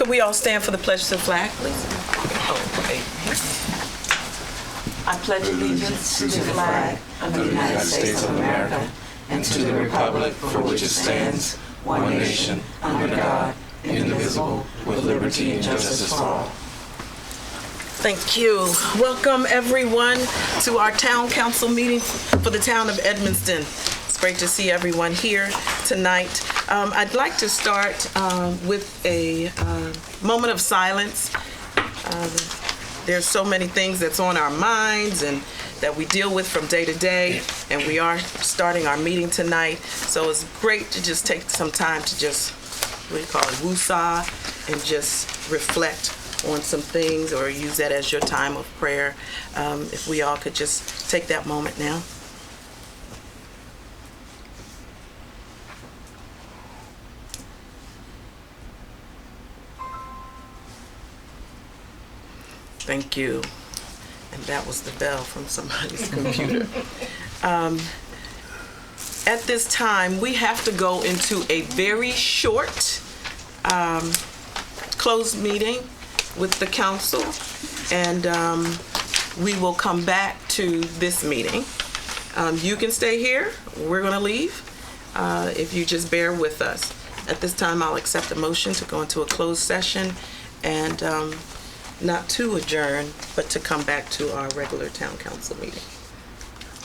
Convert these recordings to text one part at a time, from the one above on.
Could we all stand for the pledge to the flag, please? Okay. I pledge allegiance to the flag of the United States of America and to the republic for which it stands, one nation, under God, indivisible, with liberty and justice for all. Thank you. Welcome, everyone, to our town council meeting for the town of Edmonston. It's great to see everyone here tonight. I'd like to start with a moment of silence. There's so many things that's on our minds and that we deal with from day to day, and we are starting our meeting tonight. So it's great to just take some time to just, woosah, and just reflect on some things, or use that as your time of prayer. If we all could just take that moment now. Thank you. And that was the bell from somebody's computer. At this time, we have to go into a very short closed meeting with the council, and we will come back to this meeting. You can stay here. We're going to leave if you just bear with us. At this time, I'll accept a motion to go into a closed session and not to adjourn, but to come back to our regular town council meeting.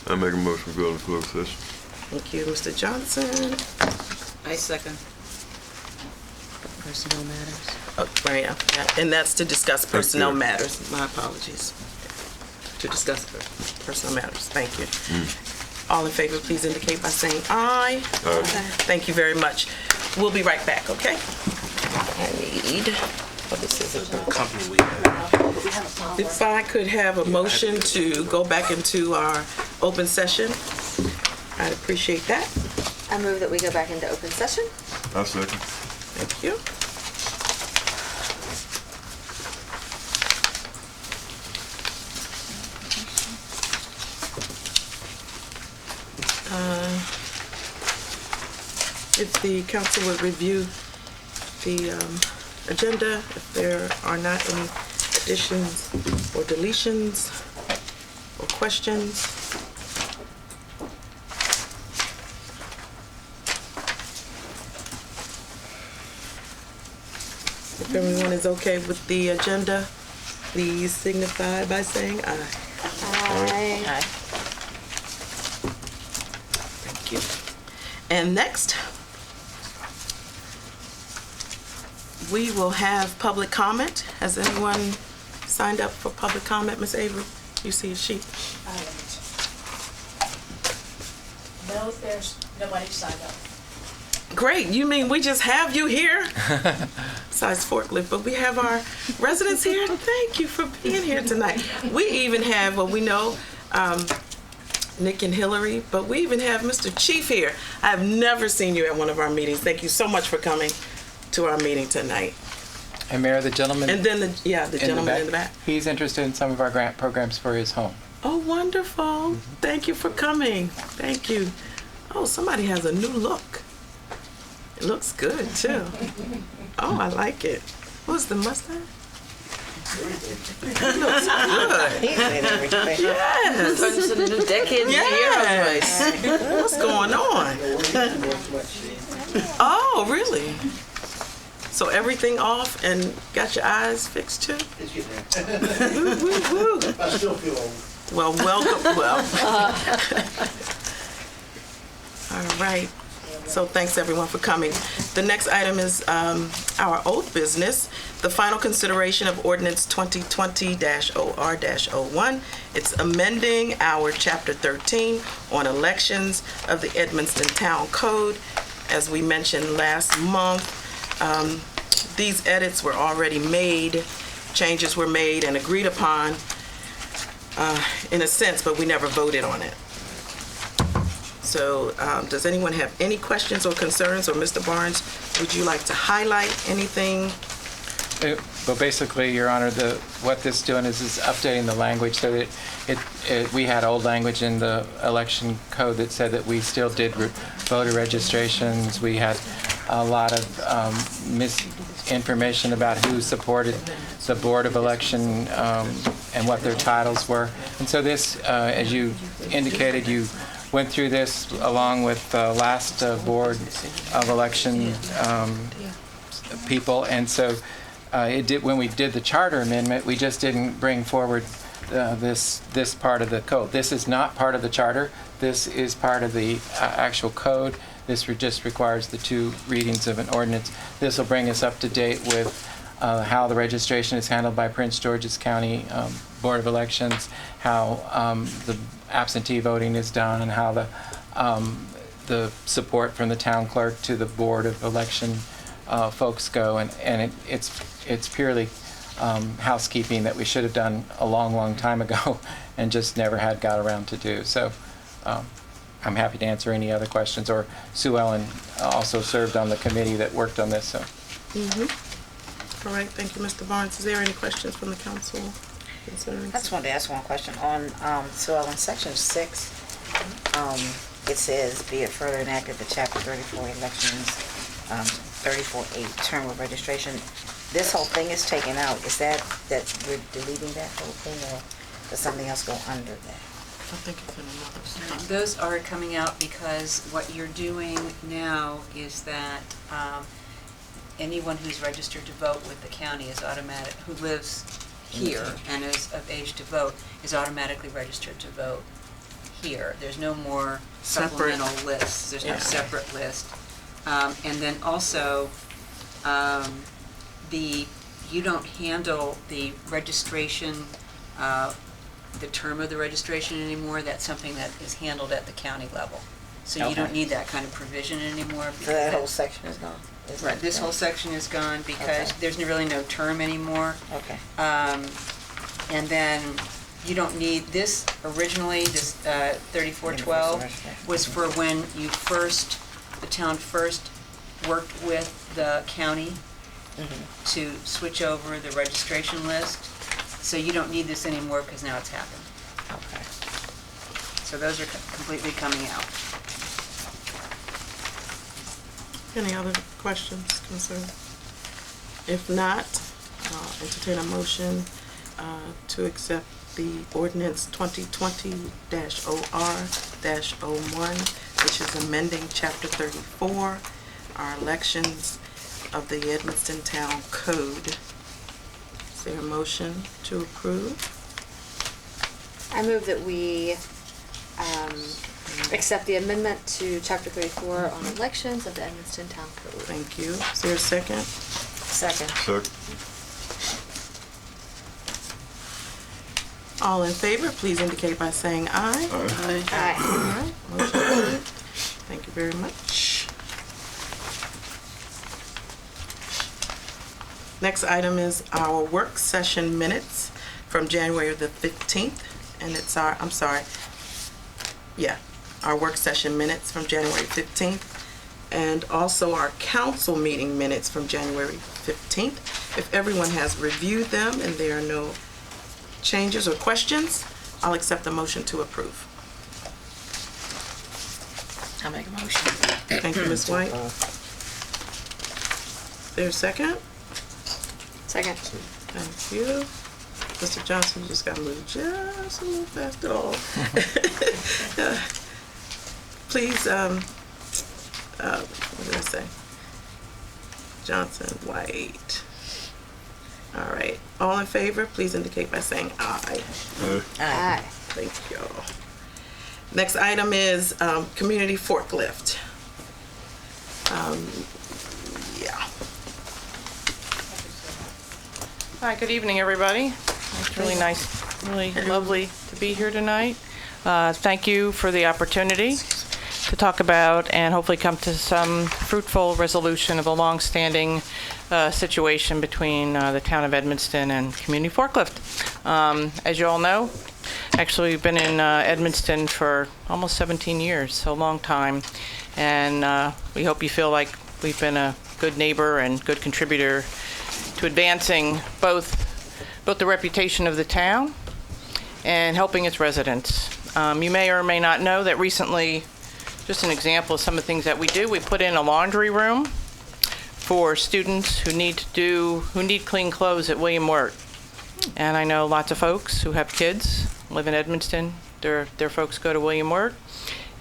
I make a motion to go into closed session. Thank you, Mr. Johnson. I second. Personnel matters. Oh, right, yeah. And that's to discuss personnel matters. My apologies. To discuss personnel matters. Thank you. All in favor, please indicate by saying aye. Aye. Thank you very much. We'll be right back, okay? I need... this is a company we have. If I could have a motion to go back into our open session, I'd appreciate that. I move that we go back into open session. I second. Thank you. If the council would review the agenda, if there are not any additions or deletions or questions. If everyone is okay with the agenda, please signify by saying aye. Aye. Thank you. And next, we will have public comment. Has anyone signed up for public comment, Ms. Avery? You see a sheet? No, there's nobody signed up. Great. You mean we just have you here? Besides forklift, but we have our residents here. Thank you for being here tonight. We even have, well, we know Nick and Hillary, but we even have Mr. Chief here. I have never seen you at one of our meetings. Thank you so much for coming to our meeting tonight. And Mayor, the gentleman. And then the gentleman in the back. He's interested in some of our grant programs for his home. Oh, wonderful. Thank you for coming. Thank you. Oh, somebody has a new look. It looks good, too. Oh, I like it. What's the mustache? It looks good. He's made everything. Yes. Turns into the new decade Yes. What's going on? Oh, really? So everything off and got your eyes fixed too? Woo, woo, woo. I still feel old. Well, welcome. Well. All right. So thanks everyone for coming. The next item is our old business, the final consideration of ordinance 2020-OR-01. It's amending our chapter 13 on elections of the Edmonston Town Code. As we mentioned last month, these edits were already made, changes were made and agreed upon in a sense, but we never voted on it. So does anyone have any questions or concerns? Or Mr. Barnes, would you like to highlight anything? Well, basically, Your Honor, what this is doing is updating the language so that we had old language in the election code that said that we still did voter registrations. We had a lot of misinformation about who supported the Board of Election and what their titles were. And so this, as you indicated, you went through this along with the last Board of Election people. And so when we did the charter amendment, we just didn't bring forward this part of the code. This is not part of the charter. This is part of the actual code. This just requires the 2 readings of an ordinance. This will bring us up to date with how the registration is handled by Prince George's County Board of Elections, how the absentee voting is done, and how the support from the town clerk to the Board of Election folks go. And it's purely housekeeping that we should have done a long time ago and just never had got around to do. So I'm happy to answer any other questions. Or Sue Ellen also served on the committee that worked on this. So. All right, thank you, Mr. Barnes. Is there any questions from the council? I just wanted to ask one question. On, so in section 6, it says, be it further enacted that chapter 34 elections, 34A term of registration. This whole thing is taken out. Is that we're deleting that whole thing, or does something else go under that? I think it's in another section. Those are coming out because what you're doing now is that anyone who's registered to vote with the county is automatic, who lives here and is of age to vote, is automatically registered to vote here. There's no more supplemental lists. There's no separate list. And then also, you don't handle the registration, the term of the registration anymore. That's something that is handled at the county level. So you don't need that kind of provision anymore. So that whole section is gone? Right, this whole section is gone because there's really no term anymore. Okay. And then you don't need this. Originally, this 3412 was for when the town first worked with the county to switch over the registration list. So you don't need this anymore because now it's happened. Okay. So those are completely coming out. Any other questions, concerns? If not, I'll entertain a motion to accept the ordinance 2020-OR-01, which is amending chapter 34, our elections of the Edmonston Town Code. Is there a motion to approve? I move that we accept the amendment to Chapter 34 on elections of the Edmonston Town Code. Thank you. Is there a second? Second. Second. All in favor, please indicate by saying aye. Aye. Aye. All right, motion approved. Thank you very much. Next item is our work session minutes from January the 15th, and it's our work session minutes from January 15th, and also our council meeting minutes from January 15th. If everyone has reviewed them and there are no changes or questions, I'll accept the motion to approve. I'll make a motion. Thank you, Ms. White. There's a second? Second. Thank you. Mr. Johnson, you just got to move just a little faster. Please, what did I say? Johnson, White. All right. All in favor, please indicate by saying aye. Aye. Thank y'all. Next item is community forklift. Hi, good evening, everybody. It's really nice, really lovely to be here tonight. Thank you for the opportunity to talk about and hopefully come to some fruitful resolution of a long-standing situation between the town of Edmonston and Community Forklift. As you all know, actually we've been in Edmonston for almost 17 years, so a long time, and we hope you feel like we've been a good neighbor and good contributor to advancing both the reputation of the town and helping its residents. You may or may not know that recently, just an example of some of the things that we do, we put in a laundry room for students who need clean clothes at William Wirt. And I know lots of folks who have kids live in Edmonston. Their folks go to William Wirt,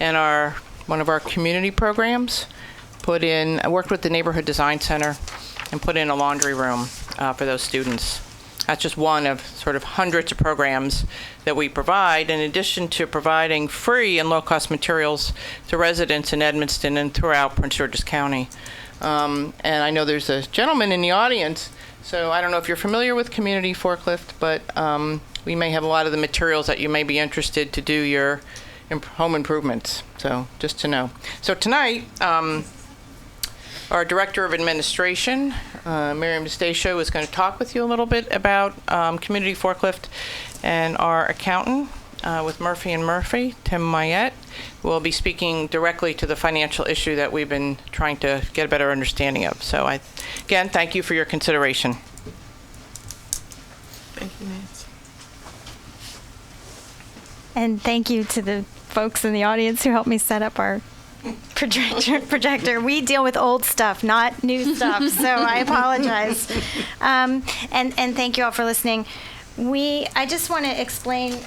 and one of our community programs worked with the Neighborhood Design Center and put in a laundry room for those students. That's just one of sort of hundreds of programs that we provide, in addition to providing free and low-cost materials to residents in Edmonston and throughout Prince George's County. And I know there's a gentleman in the audience, so I don't know if you're familiar with Community Forklift, but we may have a lot of the materials that you may be interested to do your home improvements, so just to know. So tonight, our Director of Administration, Miriam DeStatio, is going to talk with you a little bit about Community Forklift, and our accountant with Murphy & Murphy, Tim Mayette, will be speaking directly to the financial issue that we've been trying to get a better understanding of. So again, thank you for your consideration. Thank you, Nancy. And thank you to the folks in the audience who helped me set up our projector. We deal with old stuff, not new stuff, so I apologize. And thank you all for listening. I just want to explain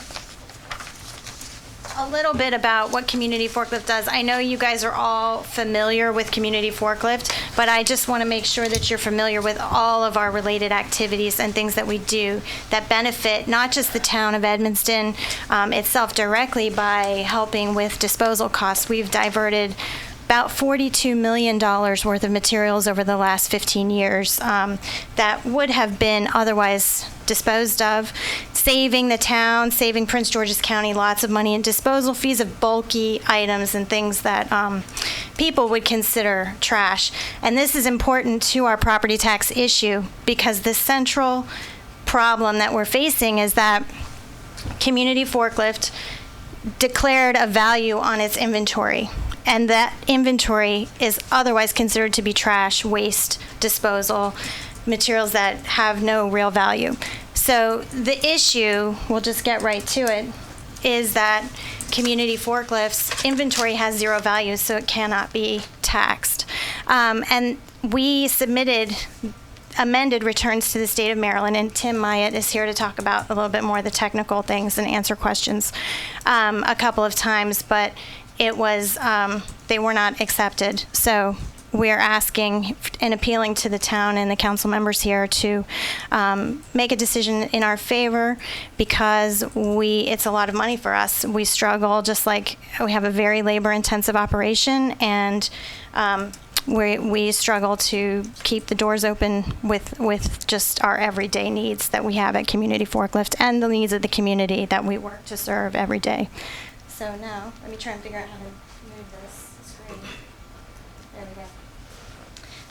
a little bit about what Community Forklift does. I know you guys are all familiar with Community Forklift, but I just want to make sure that you're familiar with all of our related activities and things that we do that benefit not just the town of Edmonston itself directly by helping with disposal costs. We've diverted about $42 million worth of materials over the last 15 years that would have been otherwise disposed of, saving the town, saving Prince George's County lots of money in disposal fees of bulky items and things that people would consider trash. And this is important to our property tax issue because the central problem that we're facing is that Community Forklift declared a value on its inventory. And that inventory is otherwise considered to be trash, waste, disposal, materials that have no real value. So the issue, we'll just get right to it, is that Community Forklift's inventory has zero value, so it cannot be taxed. And we submitted amended returns to the state of Maryland, and Tim Mayette is here to talk about a little bit more of the technical things and answer questions a couple of times, but it was, they were not accepted. So we're asking and appealing to the town and the council members here to make a decision in our favor because it's a lot of money for us. We struggle, just like we have a very labor-intensive operation, and we struggle to keep the doors open with just our everyday needs that we have at Community Forklift and the needs of the community that we work to serve every day. So now, let me try and figure out how to move this screen. There we go.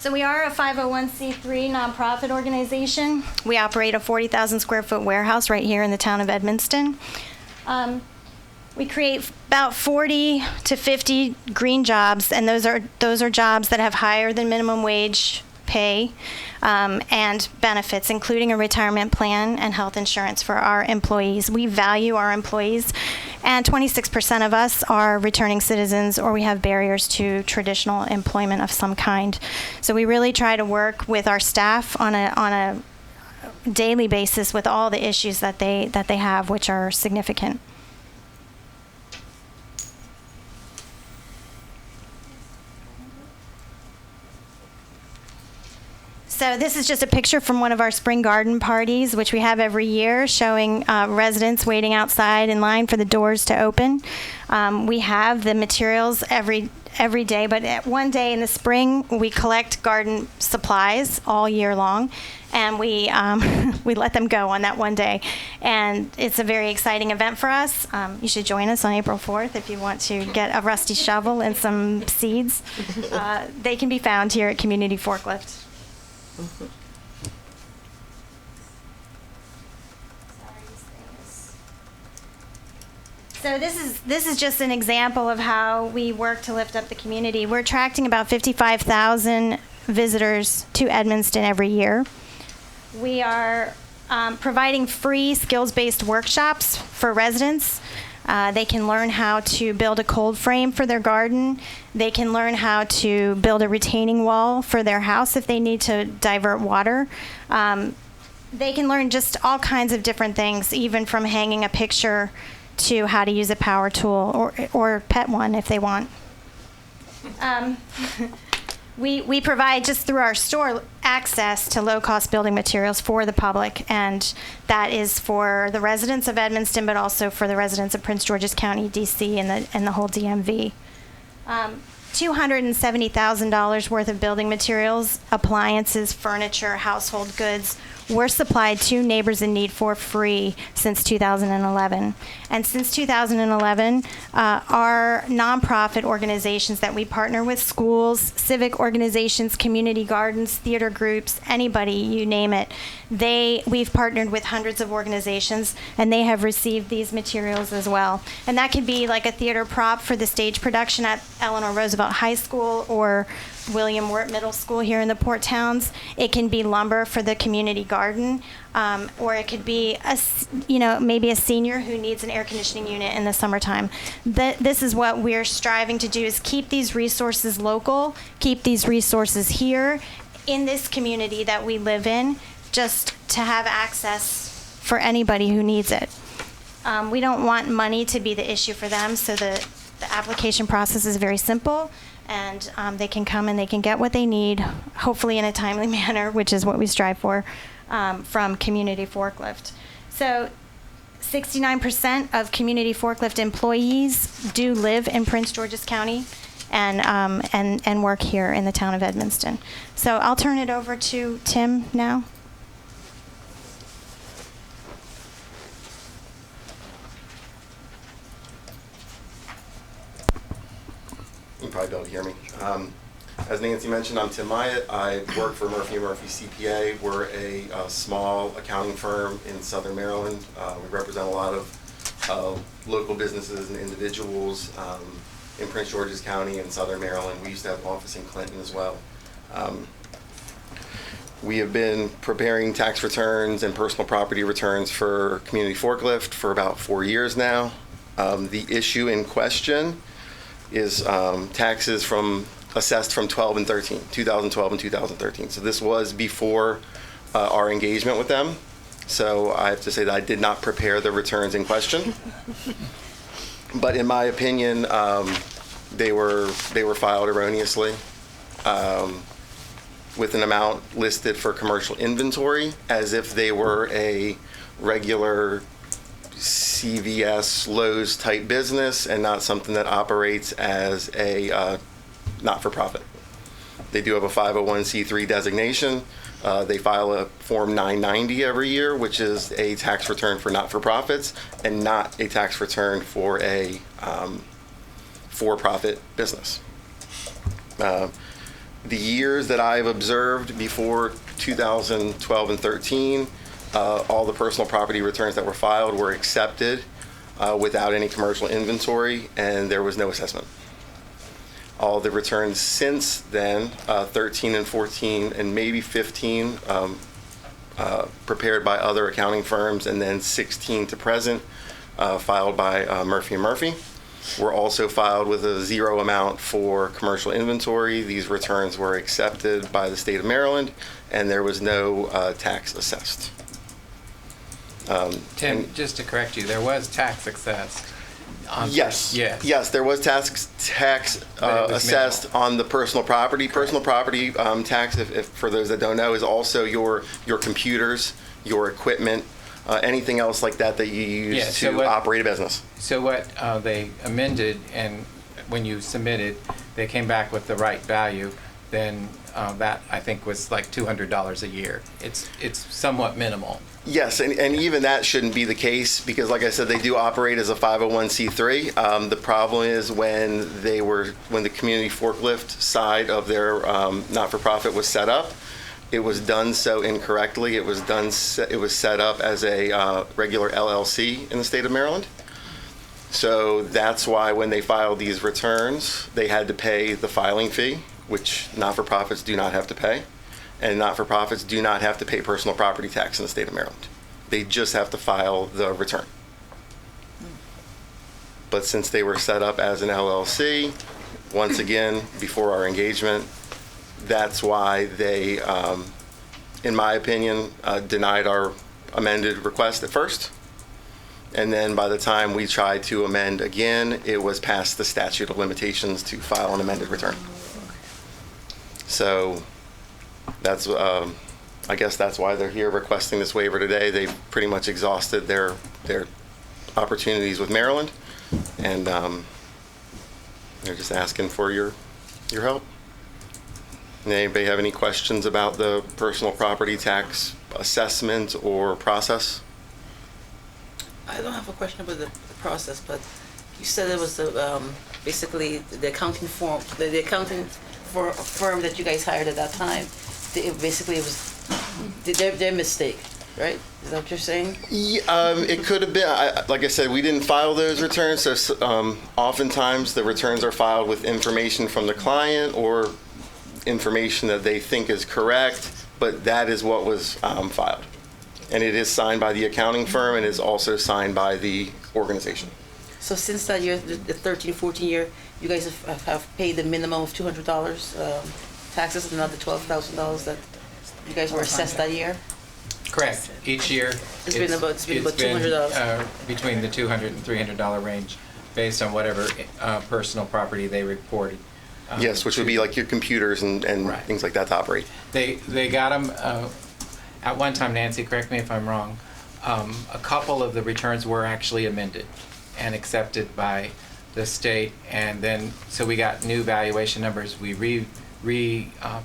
So we are a 501c3 nonprofit organization. We operate a 40,000 square foot warehouse right here in the town of Edmonston. We create about 40 to 50 green jobs, and those are jobs that have higher than minimum wage pay and benefits, including a retirement plan and health insurance for our employees. We value our employees, and 26% of us are returning citizens, or we have barriers to traditional employment of some kind. So we really try to work with our staff on a daily basis with all the issues that they have, which are significant. So this is just a picture from one of our spring garden parties, which we have every year, showing residents waiting outside in line for the doors to open. We have the materials every day, but one day in the spring, we collect garden supplies all year long, and we let them go on that one day. And it's a very exciting event for us. You should join us on April 4th if you want to get a rusty shovel and some seeds. They can be found here at Community Forklift. So this is just an example of how we work to lift up the community. We're attracting about 55,000 visitors to Edmonston every year. We are providing free skills-based workshops for residents. They can learn how to build a cold frame for their garden. They can learn how to build a retaining wall for their house if they need to divert water. They can learn just all kinds of different things, even from hanging a picture to how to use a power tool or pet one if they want. We provide, just through our store, access to low-cost building materials for the public, and that is for the residents of Edmonston, but also for the residents of Prince George's County, D.C., and the whole DMV. $270,000 worth of building materials, appliances, furniture, household goods were supplied to neighbors in need for free since 2011. And since 2011, our nonprofit organizations that we partner with, schools, civic organizations, community gardens, theater groups, anybody, you name it, we've partnered with hundreds of organizations, and they have received these materials as well. And that could be like a theater prop for the stage production at Eleanor Roosevelt High School or William Wirt Middle School here in the Port Towns. It can be lumber for the community garden, or it could be maybe a senior who needs an air conditioning unit in the summertime. This is what we're striving to do: is keep these resources local, keep these resources here in this community that we live in, just to have access for anybody who needs it. We don't want money to be the issue for them, so the application process is very simple. And they can come and they can get what they need, hopefully in a timely manner, which is what we strive for, from Community Forklift. So 69% of Community Forklift employees do live in Prince George's County and work here in the town of Edmonston. So I'll turn it over to Tim now. You probably be able to hear me. As Nancy mentioned, I'm Tim Myatt. I work for Murphy & Murphy CPA. We're a small accounting firm in Southern Maryland. We represent a lot of local businesses and individuals in Prince George's County and Southern Maryland. We used to have an office in Clinton as well. We have been preparing tax returns and personal property returns for Community Forklift for about 4 years now. The issue in question is taxes assessed from 2012 and 2013. So this was before our engagement with them. So I have to say that I did not prepare the returns in question. But in my opinion, they were filed erroneously with an amount listed for commercial inventory as if they were a regular CVS, Lowe's type business and not something that operates as a not-for-profit. They do have a 501c3 designation. They file a Form 990 every year, which is a tax return for not-for-profits and not a tax return for a for-profit business. The years that I've observed before 2012 and 13, all the personal property returns that were filed were accepted without any commercial inventory, and there was no assessment. All the returns since then, 13 and 14 and maybe 15, prepared by other accounting firms, and then 16 to present, filed by Murphy & Murphy, were also filed with a zero amount for commercial inventory. These returns were accepted by the state of Maryland, and there was no tax assessed. Tim, just to correct you, there was tax assessed. Yes. Yes. Yes, there was tax assessed minimal on the personal property. Personal property tax, if for those that don't know, is also your computers, your equipment, anything else like that that you use to operate a business. So what they amended, and when you submitted, they came back with the right value, then that I think was like $200 a year. It's somewhat minimal. Yes, and even that shouldn't be the case because, like I said, they do operate as a 501c3. The problem is when the Community Forklift side of their not-for-profit was set up, it was done so incorrectly. It was set up as a regular LLC in the state of Maryland. So that's why when they filed these returns, they had to pay the filing fee, which not-for-profits do not have to pay. And not-for-profits do not have to pay personal property tax in the state of Maryland. They just have to file the return. but since they were set up as an LLC, once again, before our engagement, that's why they, in my opinion, denied our amended request at first. And then by the time we tried to amend again, it was past the statute of limitations to file an amended return. So that's, I guess that's why they're here requesting this waiver today. They've pretty much exhausted their opportunities with Maryland, and they're just asking for your help. Anybody have any questions about the personal property tax assessment or process? I don't have a question about the process, but you said it was basically the accounting firm, the accounting firm that you guys hired at that time. Basically, it was their mistake, right? Is that what you're saying? Yeah, it could have been. Like I said, we didn't file those returns, so oftentimes the returns are filed with information from the client or information that they think is correct, but that is what was filed. And it is signed by the accounting firm and is also signed by the organization. So since that year, the 13, 14 year, you guys have paid the minimum of $200 taxes and not the $12,000 that you guys were assessed that year? Correct. Each year, It's been about $200. Between the $200 and $300 range, based on whatever personal property they reported. Yes, which would be like your computers and Right. things like that to operate. They got them, at one time, Nancy, correct me if I'm wrong, a couple of the returns were actually amended and accepted by the state, and then, so we got new valuation numbers. We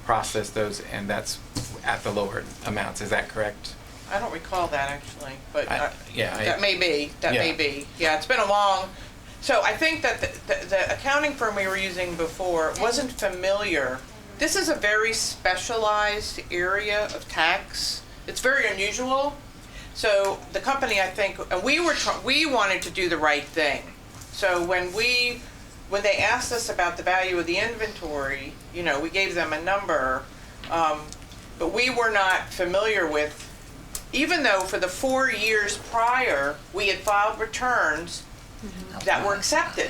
processed those, and that's at the lower amounts. Is that correct? I don't recall that actually, but Yeah. that may be. That Yeah. may be. Yeah, it's been a long. So I think that the accounting firm we were using before wasn't familiar. This is a very specialized area of tax. It's very unusual. So the company, I think, and we wanted to do the right thing. So when they asked us about the value of the inventory, we gave them a number, but we were not familiar with, even though for the 4 years prior, we had filed returns that were accepted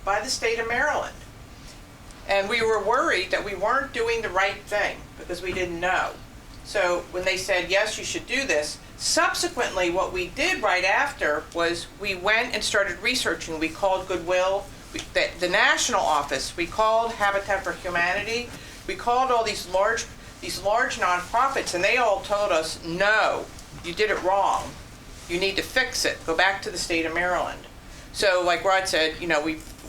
by the state of Maryland. And we were worried that we weren't doing the right thing because we didn't know. So when they said, yes, you should do this, subsequently what we did right after was we went and started researching. We called Goodwill, the national office, we called Habitat for Humanity, we called all these large nonprofits, and they all told us, no, you did it wrong. You need to fix it. Go back to the state of Maryland. So like Rod said,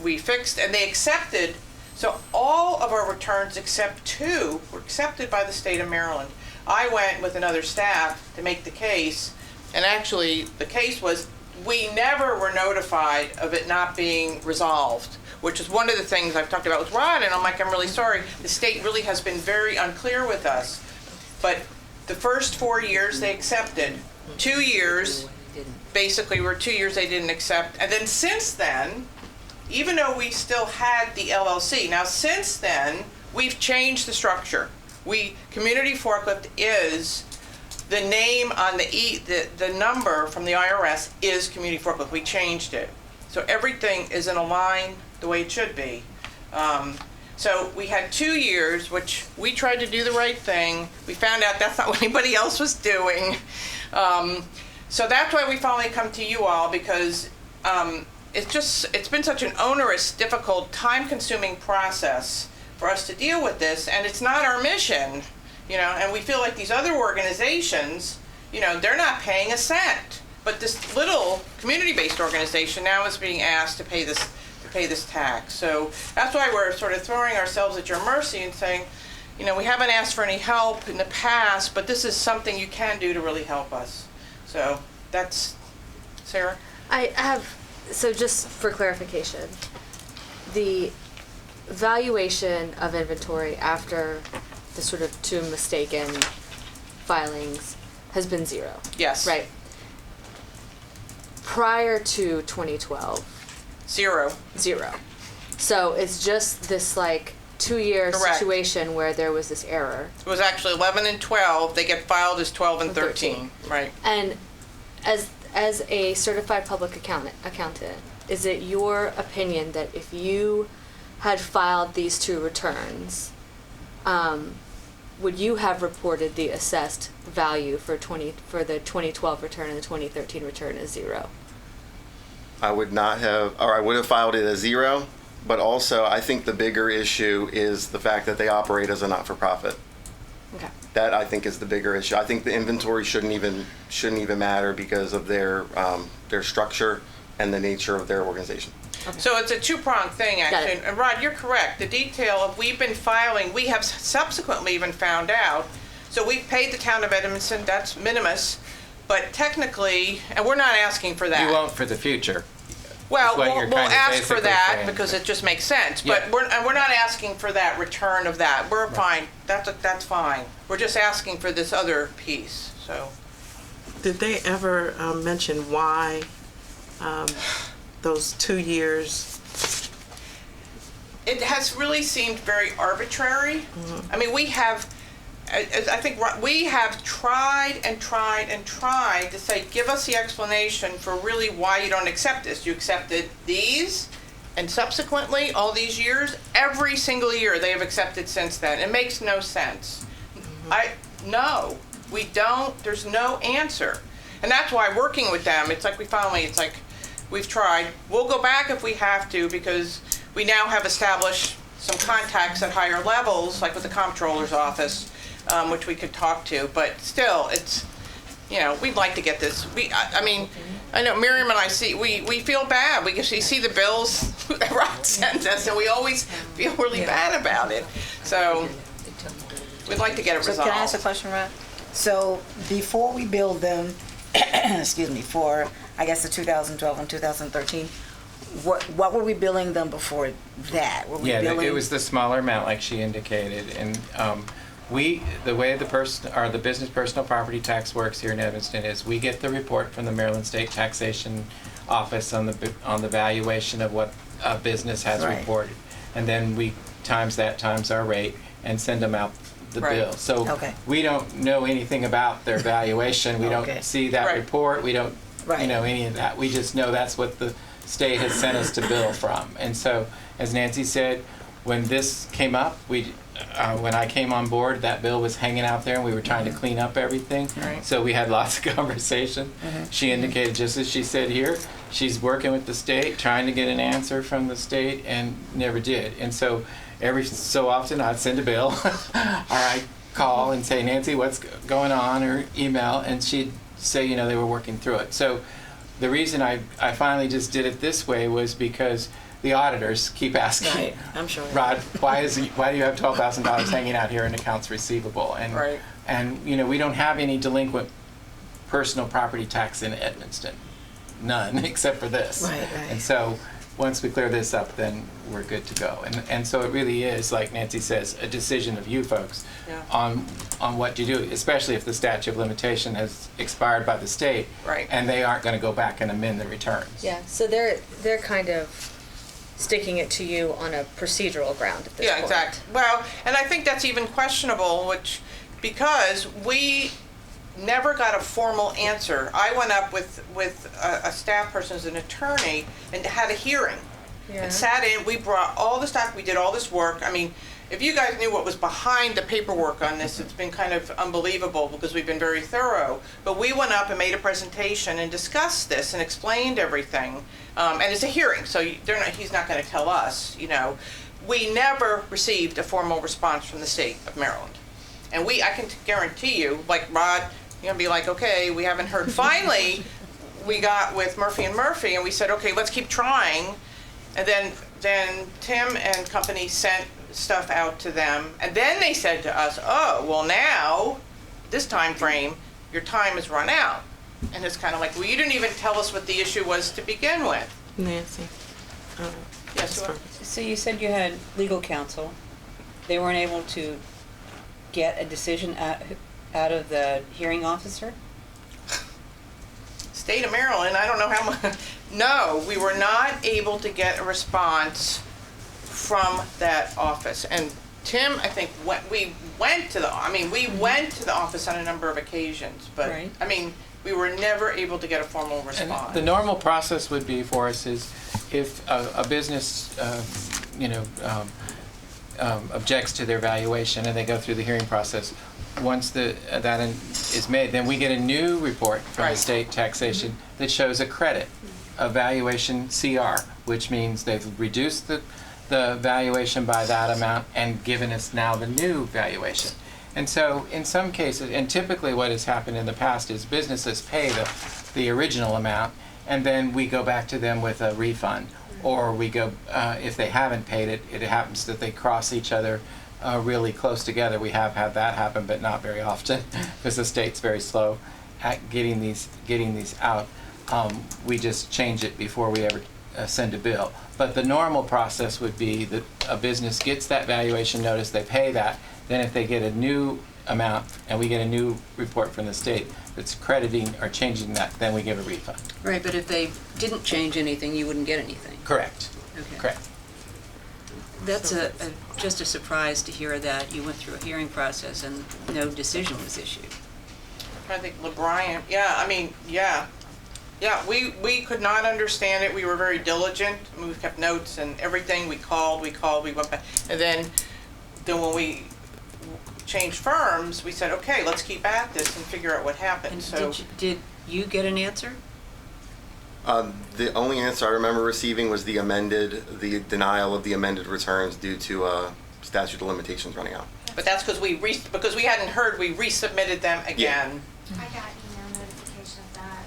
we fixed, and they accepted. So all of our returns except 2 were accepted by the state of Maryland. I went with another staff to make the case, and actually the case was we never were notified of it not being resolved, which is one of the things I've talked about with Rod, and I'm really sorry. The state really has been very unclear with us. But the first 4 years they accepted. 2 years, basically were 2 years they didn't accept. And then since then, even though we still had the LLC, now since then, we've changed the structure. Community Forklift is, the name on the number from the IRS is Community Forklift. We changed it. So everything is in a line the way it should be. So we had 2 years, which we tried to do the right thing. We found out that's not what anybody else was doing. So that's why we finally come to you all, because it's been such an onerous, difficult, time-consuming process for us to deal with this, and it's not our mission, and we feel like these other organizations, they're not paying a cent. But this little community-based organization now is being asked to pay this tax. So that's why we're sort of throwing ourselves at your mercy and saying, we haven't asked for any help in the past, but this is something you can do to really help us. So that's, Sarah? So just for clarification, the valuation of inventory after the sort of 2 mistaken filings has been 0. Yes. Right. Prior to 2012. 0. So it's just this 2-year Correct. situation where there was this error. It was actually 11 and 12. They get filed as 12 and 13. Right. And as a certified public accountant, is it your opinion that if you had filed these two returns, would you have reported the assessed value for the 2012 return and the 2013 return as 0? I would not have, or I would have filed it as 0, but also I think the bigger issue is the fact that they operate as a not-for-profit. Okay. That I think is the bigger issue. I think the inventory shouldn't even matter because of their structure and the nature of their organization. Okay. So it's a two-pronged thing, actually. And Rod, you're correct. The detail of we've been filing, we have subsequently even found out. So we've paid the town of Edmonston, that's minimus, but technically, and we're not asking for that. You won't for the future. Well, That's what we'll you're kind of ask for basically that saying. because it just makes sense. Yeah. But we're not asking for that return of that. We're fine. That's fine. We're just asking for this other piece. So, Did they ever mention why those 2 years? it has really seemed very arbitrary. I mean, we have, I think we have tried and tried and tried to say, give us the explanation for really why you don't accept this. You accepted these, and subsequently, all these years, every single year they have accepted since then. It makes no sense. No, we don't, there's no answer. And that's why working with them, it's like we've tried. We'll go back if we have to because we now have established some contacts at higher levels, like with the comptroller's office, which we could talk to. But still, it's, we'd like to get this. I mean, I know Miriam and I we feel bad. We see the bills that Rod sends us, and we always feel really bad about it. So we'd like to get it resolved. So can I ask a question, Rod? So before we billed them, excuse me, for I guess the 2012 and 2013, what were we billing them before that? Were we billing? It was the smaller amount, like she indicated, and the way the business personal property tax works here in Edmonston is we get the report from the Maryland State Taxation Office on the valuation of what a business has reported, and then we times our rate and send them out the bill. So we don't know anything about their valuation. We don't see that report. We don't any of that. We just know that's what the state has sent us to bill from. And so, as Nancy said, when this came up, when I came on board, that bill was hanging out there, and we were trying to clean up everything. So we had lots of conversation. She indicated, just as she said here, she's working with the state, trying to get an answer from the state, and never did. And so every so often, I'd send a bill, or I'd call and say, Nancy, what's going on, or email, and she'd say, they were working through it. So the reason I finally just did it this way was because the auditors keep asking, Right, I'm sure. Rod, why do you have $12,000 hanging out here in accounts receivable? And we don't have any delinquent personal property tax in Edmonston, none except for this. Right. And so once we clear this up, then we're good to go. And so it really is, like Nancy says, a decision of you folks on what you do, especially if the statute of limitation has expired by the state, and they aren't going to go back and amend the returns. Yeah, so they're kind of sticking it to you on a procedural ground at this point. Yeah, exactly. Well, and I think that's even questionable, because we never got a formal answer. I went up with a staff person as an attorney and had a hearing. And sat in, we brought all the stuff, we did all this work. I mean, if you guys knew what was behind the paperwork on this, it's been kind of unbelievable because we've been very thorough. But we went up and made a presentation and discussed this and explained everything. And it's a hearing, so he's not going to tell us, We never received a formal response from the state of Maryland. And I can guarantee you, like Rod, you're going to be like, okay, we haven't heard. Finally, we got with Murphy & Murphy, and we said, okay, let's keep trying. And then Tim and company sent stuff out to them, and then they said to us, oh, well now, this time frame, your time has run out. And it's kind of like, well, you didn't even tell us what the issue was to begin with. Nancy. Yes, So you said you had legal counsel. They weren't able to get a decision out of the hearing officer? State of Maryland, I don't know how much. No, we were not able to get a response from that office. And Tim, I think, we went to the office on a number of occasions, but I mean, we were never able to get a formal response. And the normal process would be for us is if a business, objects to their valuation and they go through the hearing process, once that is made, then we get a new report from the state taxation that shows a credit, a valuation CR, which means they've reduced the valuation by that amount and given us now the new valuation. And so in some cases, and typically what has happened in the past is businesses pay the original amount, and then we go back to them with a refund. Or we go, if they haven't paid it, it happens that they cross each other really close together. We have had that happen, but not very often, because the state's very slow at getting these out. We just change it before we ever send a bill. But the normal process would be that a business gets that valuation notice, they pay that, then if they get a new amount and we get a new report from the state that's crediting or changing that, then we give a refund. Right, but if they didn't change anything, you wouldn't get anything. Correct. Okay. Correct. That's just a surprise to hear that you went through a hearing process and no decision was issued. I think LeBryant, we could not understand it. We were very diligent. I mean, we kept notes and everything. We called, we went back. And then when we changed firms, we said, okay, let's keep at this and figure out what happened. And so did you get an answer? The only answer I remember receiving was the denial of the amended returns due to statute of limitations running out. But that's because we hadn't heard, we resubmitted them again. I got email notification of that.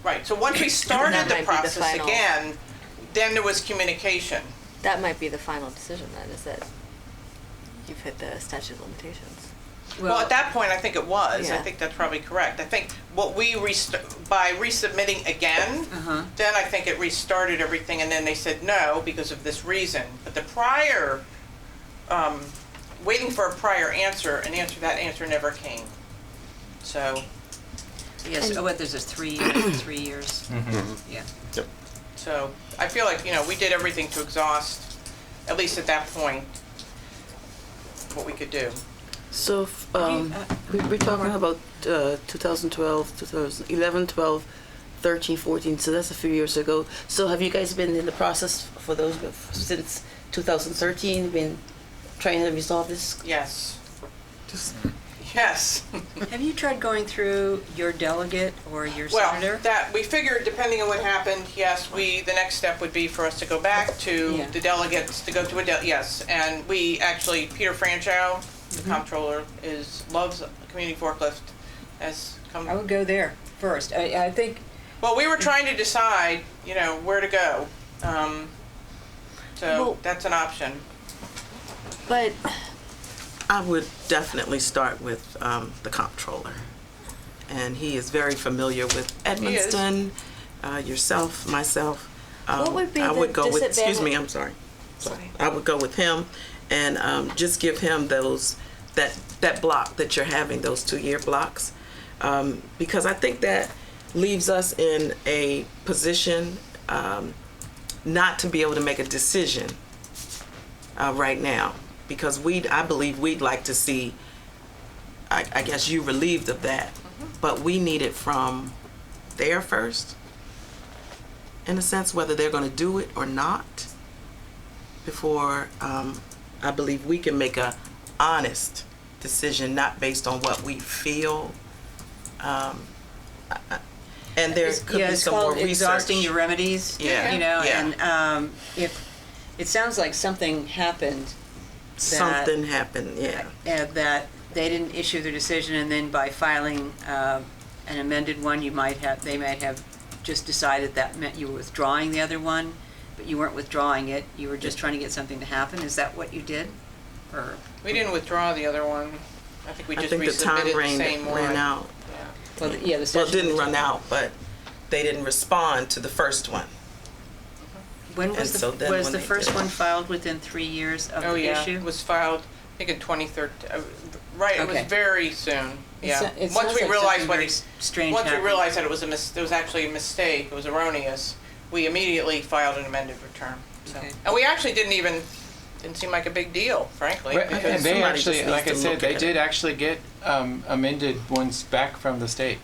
Right, so once we started That might the be the process final. again, then there was communication. That might be the final decision then, is that you've hit the statute of limitations. Well, at that point, I think it was. I Yeah. think that's probably correct. I think what by resubmitting again, then I think it restarted everything, and then they said no because of this reason. But the prior, waiting for a prior answer, that answer never came. So. Yes, there's a 3 years. Yeah. Yep. So I feel like, we did everything to exhaust, at least at that point, what we could do. So, we're talking about 2012, 2011, 12, 13, 14, so that's a few years ago. So have you guys been in the process for those since 2013, been trying to resolve this? Yes. Yes. Have you tried going through your delegate or your senator? Well, that we figured, depending on what happened, yes, the next step would be for us to go back to the delegates, to go to yes. And we actually, Peter Franchow, the comptroller, loves community forklift, has come. I would go there first. I think. Well, we were trying to decide, where to go. So that's an option. But I would definitely start with the comptroller. And he is very familiar with Edmonston, yourself, myself. What would be I would the go with, excuse disadvantage- me, I'm sorry. I would go with him and just give him that block that you're having, those 2-year blocks. Because I think that leaves us in a position not to be able to make a decision right now. Because I believe we'd like to see, I guess you relieved of that, but we need it from there first, in a sense, whether they're going to do it or not, before I believe we can make a honest decision, not based on what we feel. And there could be some more research. Exhausting your remedies. Yeah. And if it sounds like something happened. Something happened, that they didn't issue their decision, and then by filing an amended one, they might have just decided that meant you were withdrawing the other one, but you weren't withdrawing it. You were just trying to get something to happen. Is that what you did? Or we didn't withdraw the other one. I think we just the time resubmitted the same one. ran out. Well, the Well, it didn't run out, but they didn't respond to the first one. When was the first one filed within 3 years of the issue? It was filed, I think in 2013. Right, it was very soon. Yeah. Once we realized that it was actually a mistake, it was erroneous, we immediately filed an amended return. So. And we actually didn't seem like a big deal, frankly. And they actually, like I said, they did actually get amended ones back from the state.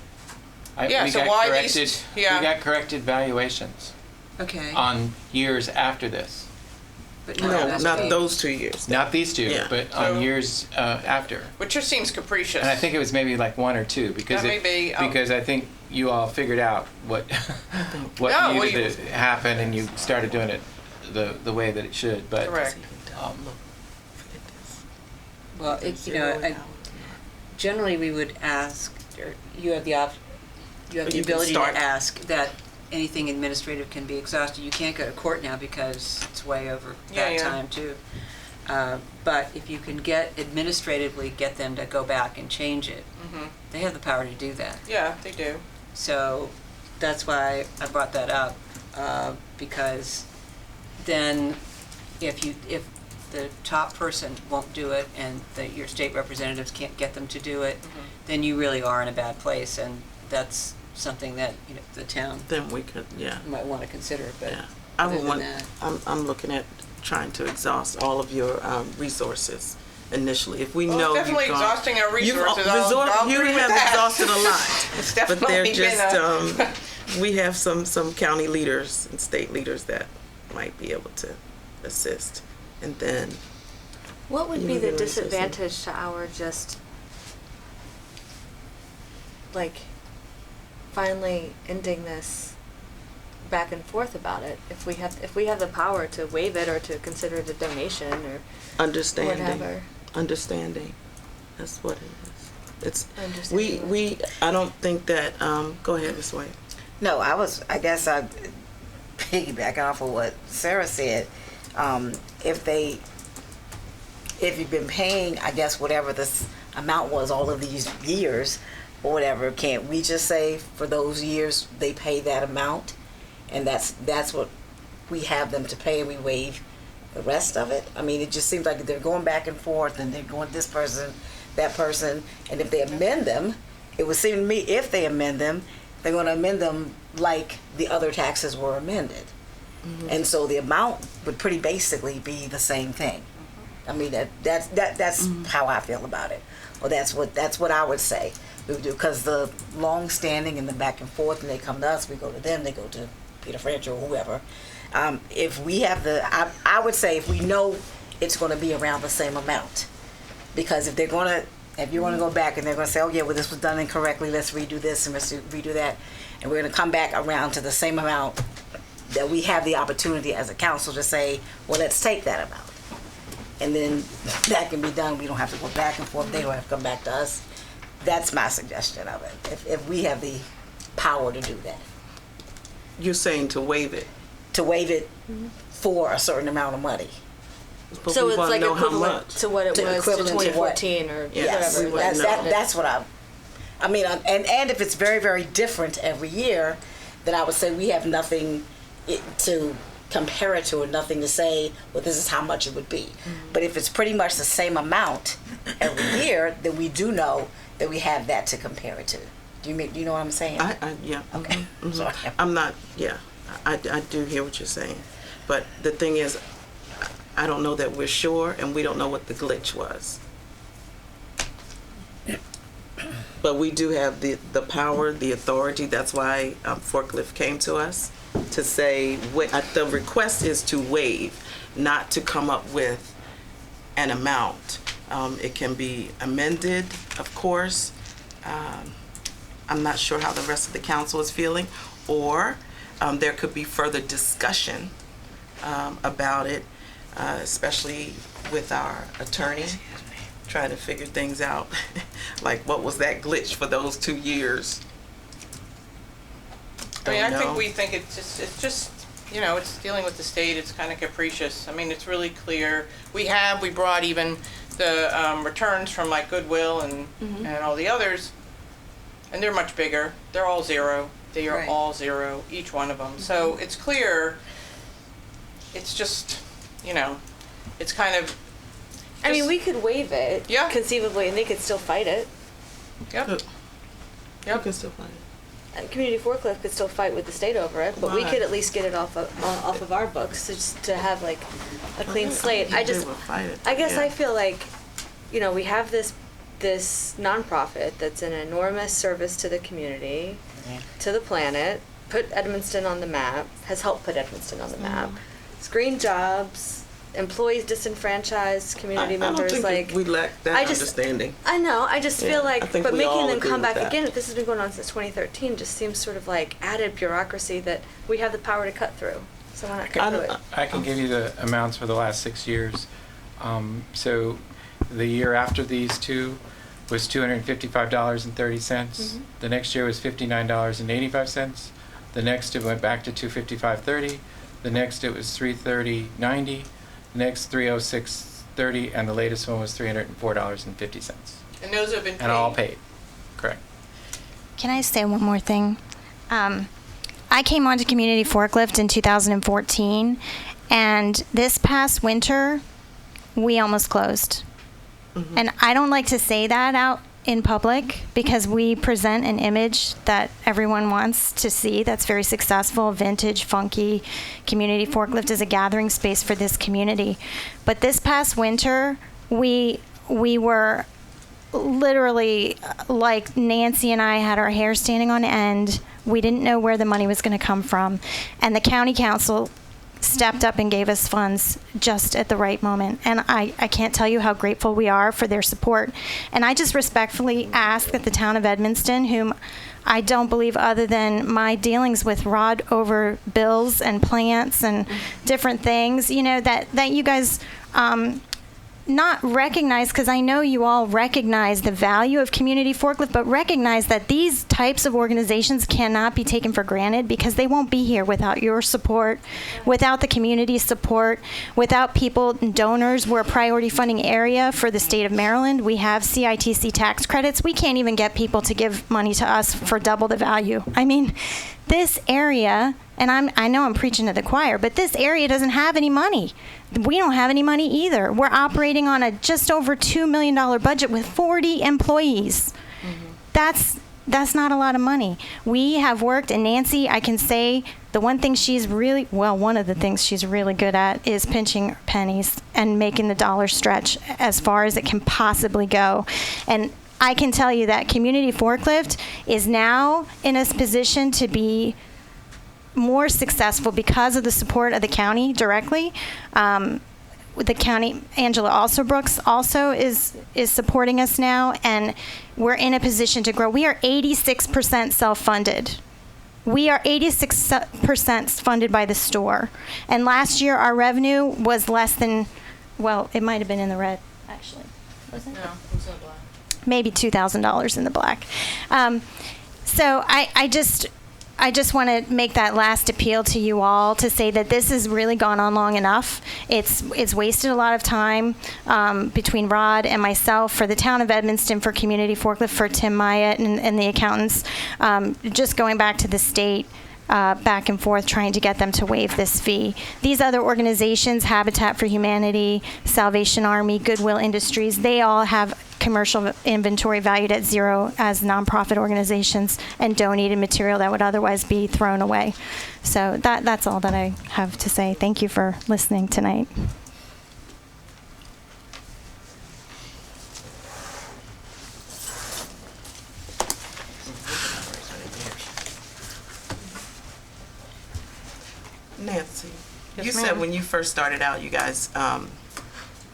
We got corrected valuations. Okay. on years after this. But No, that's not paid. those 2 years. Not these two, Yeah. but So- on years after. Which just seems capricious. And I think it was maybe like 1 or 2 because That may be, because I think you all figured out what what No, needed to happen and you started doing it the way that it should. But Correct. Well, generally we would ask, or you have the you can ability to start. ask that anything administrative can be exhausted. You can't go to court now because it's way over that Yeah. time too. But if you can administratively get them to go back and change it, they have the power to do that. Yeah, they do. So that's why I brought that up, because then if the top person won't do it and your state representatives can't get them to do it, then you really are in a bad place, and that's something that the town Then we could, yeah. might want to consider. But Yeah. I other would than want, that, I'm looking at trying to exhaust all of your resources initially. If we Well, know it's definitely you've gone, exhausting our you've resources. you agree with have that. exhausted a lot. It's But they're definitely just, we have some county leaders and state leaders that might be able to assist. And then, What would You be can the get a system. disadvantage to our just like finally ending this back and forth about it if we have the power to waive it or to consider it a donation or whatever. understanding. That's what it is. It's, Understanding. I don't think that, go ahead, Ms. White. No, I guess I piggyback off of what Sarah said. If you've been paying, I guess, whatever this amount was all of these years or whatever, can't we just say for those years they pay that amount and that's what we have them to pay and we waive the rest of it? I mean, it just seems like they're going back and forth and they're going this person, that person, and if they amend them, it would seem to me if they amend them, they're going to amend them like the other taxes were amended. And so the amount would pretty basically be the same thing. I mean, that's how I feel about it. Well, that's what I would say. We would do, because the long standing and the back and forth, and they come to us, we go to them, they go to Peter French or whoever. If we have I would say if we know it's going to be around the same amount, because if you're going to go back and they're going to say, oh yeah, well this was done incorrectly, let's redo this and let's redo that, and we're going to come back around to the same amount, that we have the opportunity as a council to say, well, let's take that amount. And then that can be done. We don't have to go back and forth. They don't have to come back to us. That's my suggestion of it. If we have the power to do that. You're saying to waive it. To waive it for a certain amount of money. But So we it's wanna like know how equivalent much. to what it To was to equivalent to what? 2014 or Yes, whatever. that's what I mean, and if it's very, very different every year, then I would say we have nothing to compare it to, or nothing to say, well, this is how much it would be. But if it's pretty much the same amount every year, then we do know that we have that to compare it to. Do you know what I'm saying? Yeah. Okay. Sorry. I'm not, yeah, I do hear what you're saying. But the thing is, I don't know that we're sure, and we don't know what the glitch was. But we do have the power, the authority. That's why Forklift came to us to say, the request is to waive, not to come up with an amount. It can be amended, of course. I'm not sure how the rest of the council is feeling, or there could be further discussion about it, especially with our attorney trying to figure things out. Like, what was that glitch for those 2 years? I mean, I think know. we think it's just, it's dealing with the state, it's kind of capricious. I mean, it's really clear. We brought even the returns from like Goodwill and all the others, and they're much bigger. They're all zero. They are all zero, each one of them. So it's clear, it's just, it's kind of. I mean, we could waive it, conceivably, and they could still fight it. Yep. You can still find it. Community Forklift could still fight with the state over it, but we Right. could at least get it off of our books just to have like a clean slate. I They just, will fight it, I guess yeah. I feel like, we have this nonprofit that's an enormous service to the community, to the planet, put Edmonston on the map, has helped put Edmonston on the map. Screen jobs, employees disenfranchised, community members, I don't think we lack that understanding. I know, I just feel I like, think but we making all them agree come with back that. again, if this has been going on since 2013, just seems sort of like added bureaucracy that we have the power to cut through. So why not cut through it? I can give you the amounts for the last 6 years. So the year after these two was $255.30. The next year was $59.85. The next it went back to $255.30. The next it was $330.90. The next $306.30, and the latest one was $304.50. And those have been paid? And all paid, correct. Can I say one more thing? I came onto Community Forklift in 2014, and this past winter, we almost closed. And I don't like to say that out in public because we present an image that everyone wants to see that's very successful, vintage, funky. Community Forklift is a gathering space for this community. But this past winter, we were literally, like Nancy and I had our hair standing on end. We didn't know where the money was going to come from. And the county council stepped up and gave us funds just at the right moment. And I can't tell you how grateful we are for their support. And I just respectfully ask that the town of Edmonston, whom I don't believe, other than my dealings with Rod over bills and plants and different things, you know, that you guys not recognize, because I know you all recognize the value of Community Forklift, but recognize that these types of organizations cannot be taken for granted because they won't be here without your support, without the community support, without people and donors. We're a priority funding area for the state of Maryland. We have CITC tax credits. We can't even get people to give money to us for double the value. I mean, this area, and I know I'm preaching to the choir, but this area doesn't have any money. We don't have any money either. We're operating on a just over $2 million budget with 40 employees. That's not a lot of money. We have worked, and Nancy, I can say the one thing one of the things she's really good at is pinching pennies and making the dollar stretch as far as it can possibly go. And I can tell you that Community Forklift is now in a position to be more successful because of the support of the county directly. The county, Angela Alsobrooks also is supporting us now, and we're in a position to grow. We are 86% self-funded. We are 86% funded by the store. And last year our revenue was less than, well, it might have been in the red, actually. Was it? No, it was in the black. Maybe $2,000 in the black. So I just want to make that last appeal to you all to say that this has really gone on long enough. It's wasted a lot of time between Rod and myself, for the town of Edmonston, for Community Forklift, for Tim Myatt and the accountants, just going back to the state. Back and forth trying to get them to waive this fee. These other organizations, Habitat for Humanity, Salvation Army, Goodwill Industries, they all have commercial inventory valued at zero as nonprofit organizations and donated material that would otherwise be thrown away. So that's all that I have to say. Thank you for listening tonight. Nancy, Yes, you ma'am. said when you first started out, you guys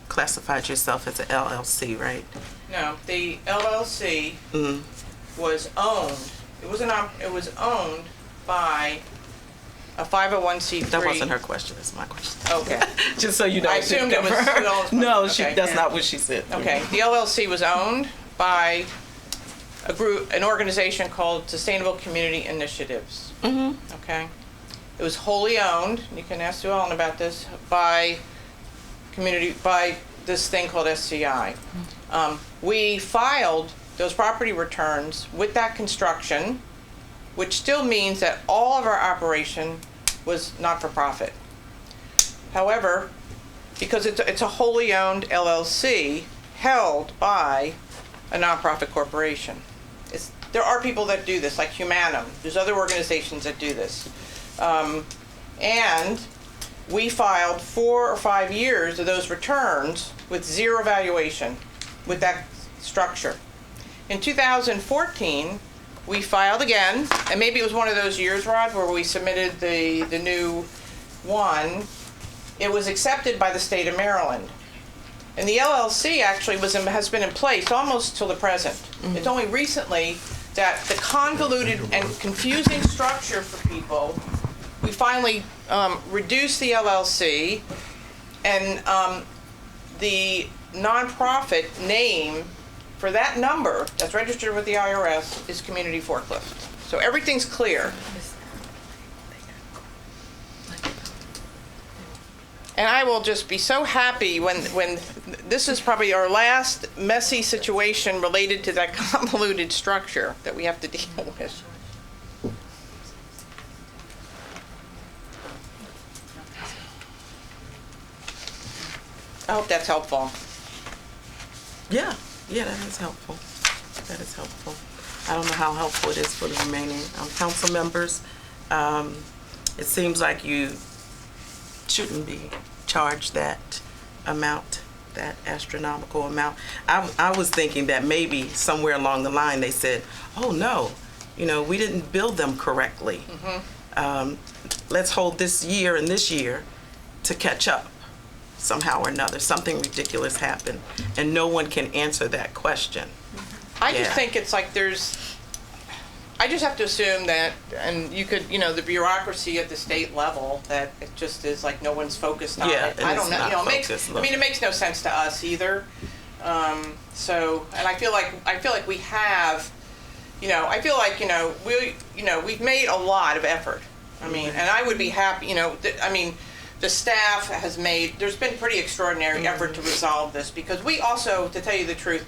classified yourself as an LLC, right? No, the LLC was owned. It was owned by a 501c3. That wasn't her question. That's my question. Okay. Just so you know. I assumed it was Sue-Ellen's No, question. Okay. that's not what she said. Okay. The LLC was owned by an organization called Sustainable Community Initiatives. Okay. It was wholly owned, you can ask Sue Ellen about this, by this thing called SCI. We filed those property returns with that construction, which still means that all of our operation was not-for-profit. However, because it's a wholly owned LLC held by a nonprofit corporation. There are people that do this, like Humanum. There's other organizations that do this. And we filed 4 or 5 years of those returns with zero valuation with that structure. In 2014, we filed again, and maybe it was one of those years, Rod, where we submitted the new one. It was accepted by the state of Maryland. And the LLC actually has been in place almost till the present. It's only recently that the convoluted and confusing structure for people, we finally reduced the LLC, and the nonprofit name for that number that's registered with the IRS is Community Forklift. So everything's clear. And I will just be so happy when this is probably our last messy situation related to that convoluted structure that we have to deal with. I hope that's helpful. Yeah, that is helpful. That is helpful. I don't know how helpful it is for the remaining council members. It seems like you shouldn't be charged that amount, that astronomical amount. I was thinking that maybe somewhere along the line they said, oh no, we didn't bill them correctly. Let's hold this year and this year to catch up somehow or another. Something ridiculous happened and no one can answer that question. I just think it's like I just have to assume that, and you could, the bureaucracy at the state level, that it just is like no one's focused on it. I don't know. It makes no sense to us either. So, and I feel like we have, we've made a lot of effort. I mean, and I would be happy, the staff has there's been pretty extraordinary effort to resolve this, because we also, to tell you the truth,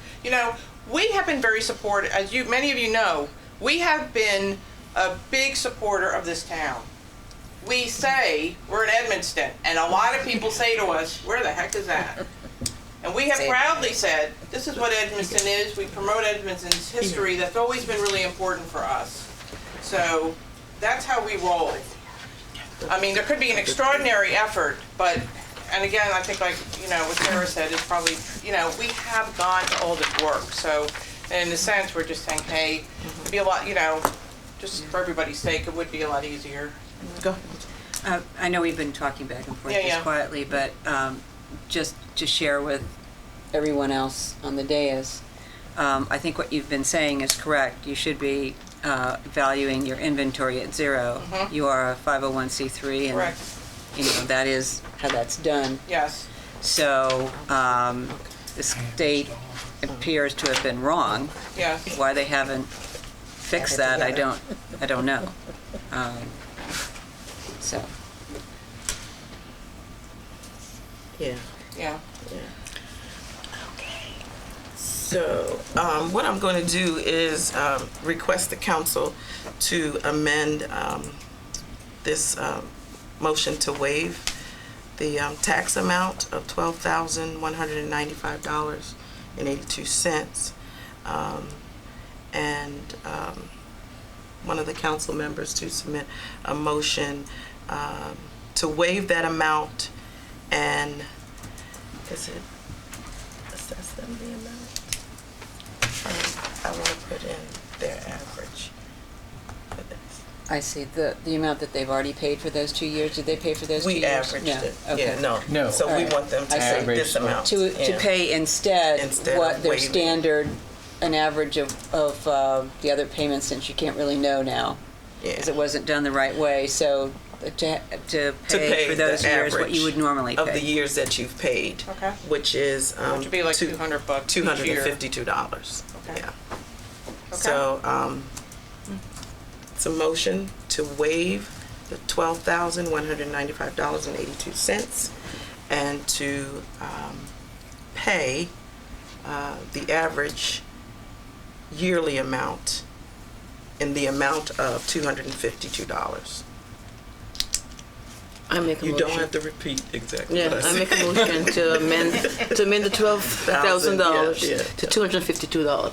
we have been very supportive, as many of you know. We have been a big supporter of this town. We say we're in Edmonston, and a lot of people say to us, where the heck is that? And we have proudly said, this is what Edmonston is. We promote Edmonston's history. That's always been really important for us. So that's how we roll. I mean, there could be an extraordinary effort, but, and again, I think what Sarah said is probably, we have gone to all this work. So in a sense, we're just saying, hey, it'd be a lot, just for everybody's sake, it would be a lot easier. Go. I know we've been talking back and forth just quietly, but just to share with everyone else on the dais, I think what you've been saying is correct. You should be valuing your inventory at zero. You are a 501c3, and Correct. That is how that's done. Yes. So the state appears to have been wrong. Yeah. Why they haven't fixed that, I don't know. So. Yeah. So what I'm going to do is request the council to amend this motion to waive the tax amount of $12,195.82, and one of the council members to submit a motion to waive that amount, and is it assess them the amount? I want to put in their average for this. I see. The amount that they've already paid for those 2 years, did they pay for those 2 years? We averaged it. Okay. Yeah, no. So we want them to say this amount. To pay instead what their standard, an average of the other payments, since you can't really know now. Because it wasn't done the right way. So to pay for those years what you would normally pay. Of the years that you've paid. Okay. Which is Which would be like $200 $252. Okay. Yeah. Okay. So it's a motion to waive the $12,195.82 and to pay the average yearly amount in the amount of $252. I make a motion. You don't have to repeat exactly. Yeah, I make a motion to amend the $12,000 to $252.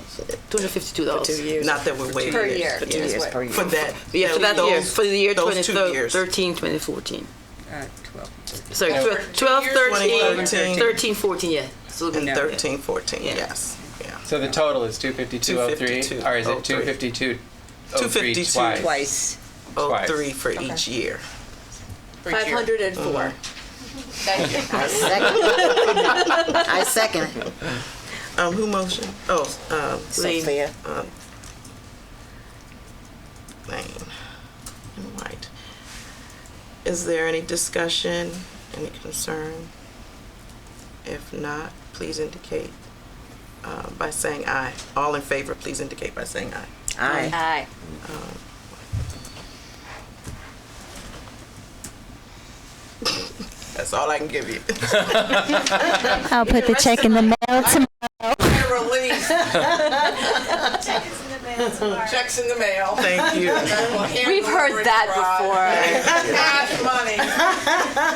$252 For 2 years. Not that we're waiting. Per year. For 2 years. Per For that. Yeah, for that year. For the year those 2 years. 2013-2014. 12. Sorry, No, 12, 2013. 13, 14, yeah. So And 13, 14, yes. Yeah. So the total is 252.03, 252.03. or is it 252? 252 twice. 03 for each year. 504. Thank you. I second it. Who motioned? Sophia. Lane. Right. Is there any discussion, any concern? If not, please indicate by saying aye. All in favor, please indicate by saying aye. Aye. Aye. That's all I can give you. I'll put the check in the mail tomorrow. Release. Checks in the mail. Thank you. We've heard that before. Cash money.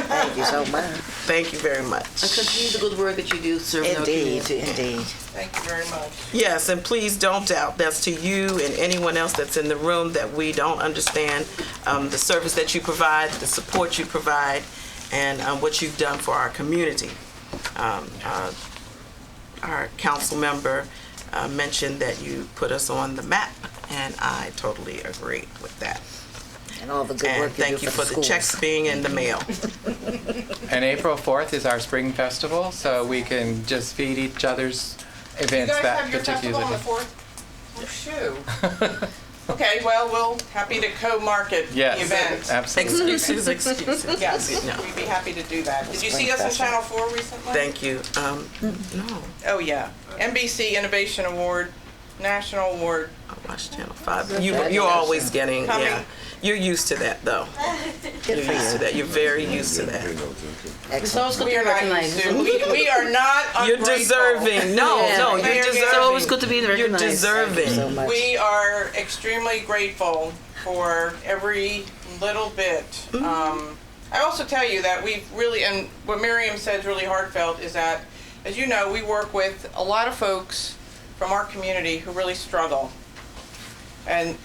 Thank you so much. Thank you very much. And continue the good work that you do serving our community. Indeed. Thank you very much. Yes, and please don't doubt, that's to you and anyone else that's in the room, that we don't understand the service that you provide, the support you provide, and what you've done for our community. Our council member mentioned that you put us on the map, and I totally agree with that. And all the good work And thank you for the checks being in the mail. And April 4th is our spring festival, so we can just feed each other's events that particular day. Oh, shoo. Okay, well, we'll happy to co-market the Yes, event. absolutely. Excuses. Yes, No. we'd be happy to do that. Did you see us on Channel 4 recently? Thank you. No, Oh, yeah. NBC Innovation Award, National Award. I watched Channel 5. You're always getting, Coming. yeah. You're used to that, though. You're used to that. You're very used to that. It's always good We to are be not recognized. used to. We are not You're ungrateful. deserving. No, you're deserving. It's always good to be You're recognized. deserving. so much. We are extremely grateful for every little bit. I also tell you that we've really, and what Miriam said is really heartfelt, is that, as you know, we work with a lot of folks from our community who really struggle. And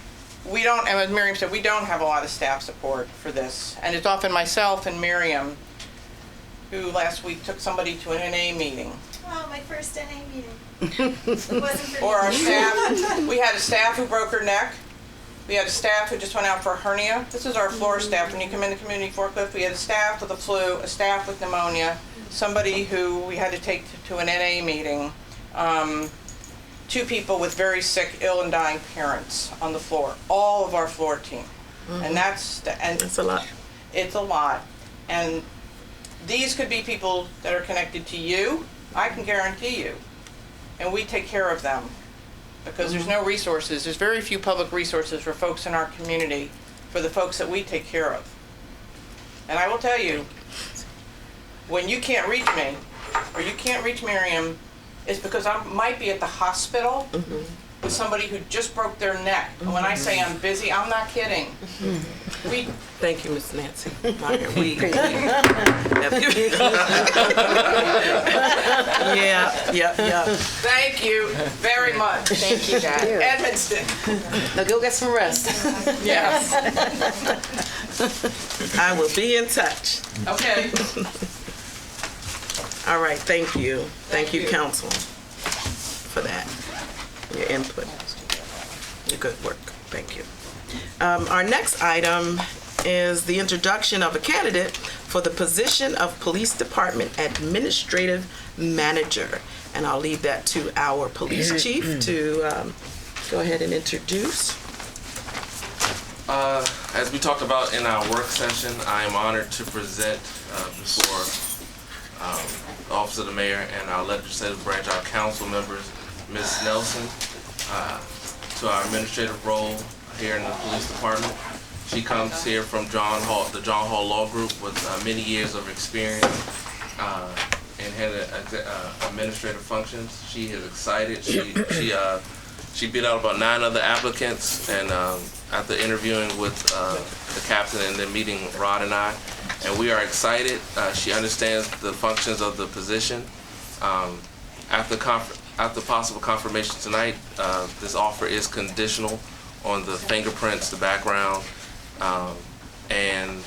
we don't, and as Miriam said, we don't have a lot of staff support for this. And it's often myself and Miriam who last week took somebody to an NA meeting. Oh, my first NA meeting. It wasn't for Or our staff, we had a staff who broke her neck. We had a staff who just went out for a hernia. This is our floor staff. When you come into community forklift, we had a staff with a flu, a staff with pneumonia, somebody who we had to take to an NA meeting, 2 people with very sick, ill and dying parents on the floor, all of our floor team. And that's That's a lot. it's a lot. And these could be people that are connected to you, I can guarantee you. And we take care of them because there's no resources. There's very few public resources for folks in our community, for the folks that we take care of. And I will tell you, when you can't reach me, or you can't reach Miriam, it's because I might be at the hospital with somebody who just broke their neck. And when I say I'm busy, I'm not kidding. We Thank you, Miss Nancy. Yeah. thank you very much. Thank you, guys. Edmonston. Now go get some rest. Yes. I will be in touch. Okay. All right, thank you. Thank you, you. council, for that, your input, your good work. Thank you. Our next item is the introduction of a candidate for the position of Police Department Administrative Manager. And I'll leave that to our police chief to go ahead and introduce. As we talked about in our work session, I am honored to present before the Office of the Mayor and our legislative branch, our council members, Ms. Nelson, to our administrative role here in the police department. She comes here from the John Hall Law Group with many years of experience in head administrative functions. She is excited. She beat out about 9 other applicants, and after interviewing with the captain and then meeting Rod and I, and we are excited. She understands the functions of the position. After possible confirmation tonight, this offer is conditional on the fingerprints, the background, and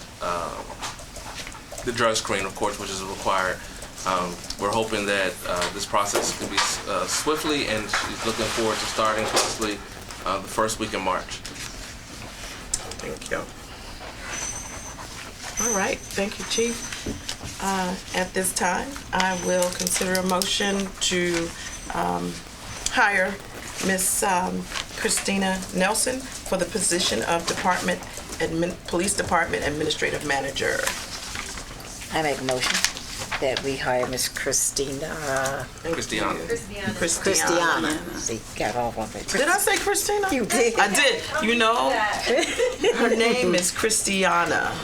the drug screen, of course, which is required. We're hoping that this process can be swiftly, and she's looking forward to starting possibly the first week in March. Thank you. All right, thank you, Chief. At this time, I will consider a motion to hire Miss Christina Nelson for the position of Police Department Administrative Manager. I make a motion that we hire Miss Christina. Christiana. See, got all one bit. Did I say Christina? You did. I did. You know, her name is Christiana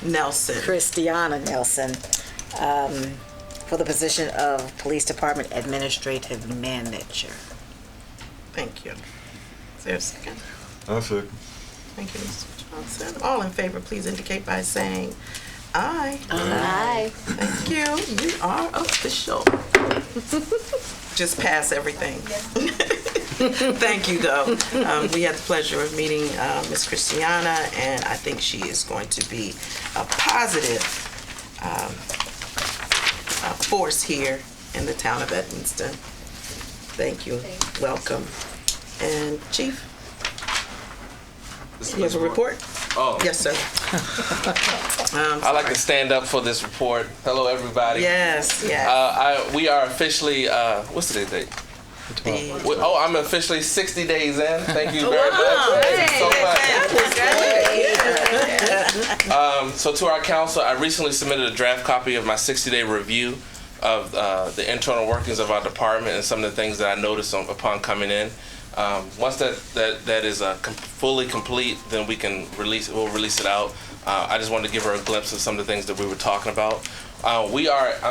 Nelson. Christiana Nelson, for the position of Police Department Administrative Manager. Thank you. Is there a second? I'll second. Thank you, Mr. Johnson. All in favor, please indicate by saying aye. Aye. Thank you. You are official. Just pass everything. Thank you, though. We had the pleasure of meeting Miss Christiana, and I think she is going to be a positive force here in the town of Edmonston. Thank you. Welcome. And Chief, you have a report? Oh. Yes, sir. I like to stand up for this report. Hello, everybody. Yes, yes. We are officially, what's today's date? I'm officially 60 days in. Thank you very much. Thank you so much. So to our council, I recently submitted a draft copy of my 60-day review of the internal workings of our department and some of the things that I noticed upon coming in. Once that is fully complete, then we'll release it out. I just wanted to give her a glimpse of some of the things that we were talking about. I'll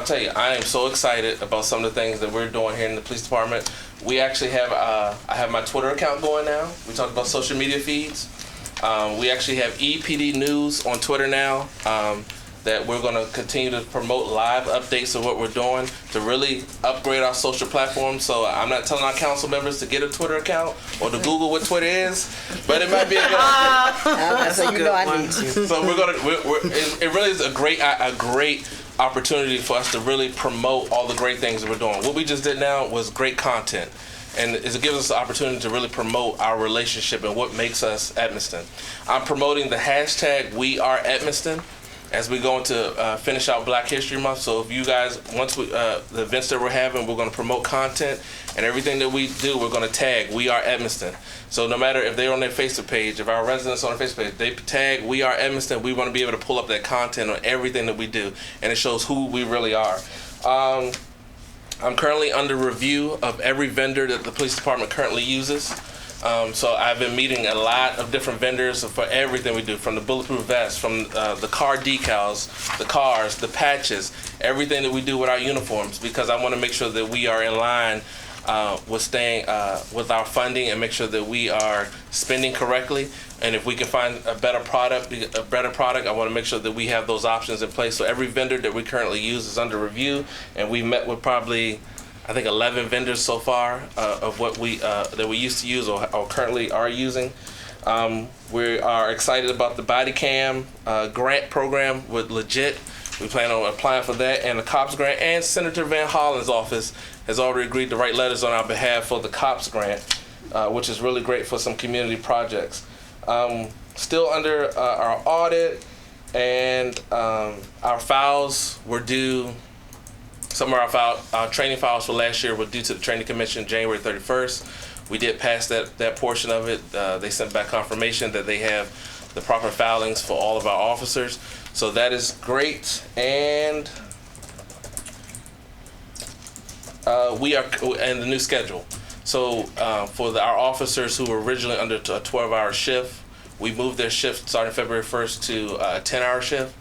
tell you, I am so excited about some of the things that we're doing here in the police department. We actually have, I have my Twitter account going now. We talked about social media feeds. We actually have EPD News on Twitter now. That we're going to continue to promote live updates of what we're doing to really upgrade our social platforms. So I'm not telling our council members to get a Twitter account or to Google what Twitter is, but it might be a good idea. So you know I need to. So it really is a great opportunity for us to really promote all the great things that we're doing. What we just did now was great content. And it gives us the opportunity to really promote our relationship and what makes us Edmonston. I'm promoting the hashtag We Are Edmonston as we go into finish out Black History Month. So if you guys, once the events that we're having, we're going to promote content, and everything that we do, we're going to tag We Are Edmonston. So no matter if they're on their Facebook page, if our residents on their Facebook page, they tag We Are Edmonston, we want to be able to pull up that content on everything that we do, and it shows who we really are. I'm currently under review of every vendor that the police department currently uses. So I've been meeting a lot of different vendors for everything we do, from the bulletproof vests, from the car decals, the cars, the patches, everything that we do with our uniforms, because I want to make sure that we are in line with staying with our funding and make sure that we are spending correctly. And if we can find a better product, I want to make sure that we have those options in place. So every vendor that we currently use is under review, and we met with probably, I think, 11 vendors so far of what that we used to use or currently are using. We are excited about the body cam grant program with Legit. We plan on applying for that and the COPS grant, and Senator Van Hollen's office has already agreed to write letters on our behalf for the COPS grant, which is really great for some community projects. Still under our audit, and our files were due. Some of our training files for last year were due to the Training Commission January 31st. We did pass that portion of it. They sent back confirmation that they have the proper filings for all of our officers. So that is great. And and the new schedule. So for our officers who were originally under a 12-hour shift, we moved their shift starting February 1st to a 10-hour shift,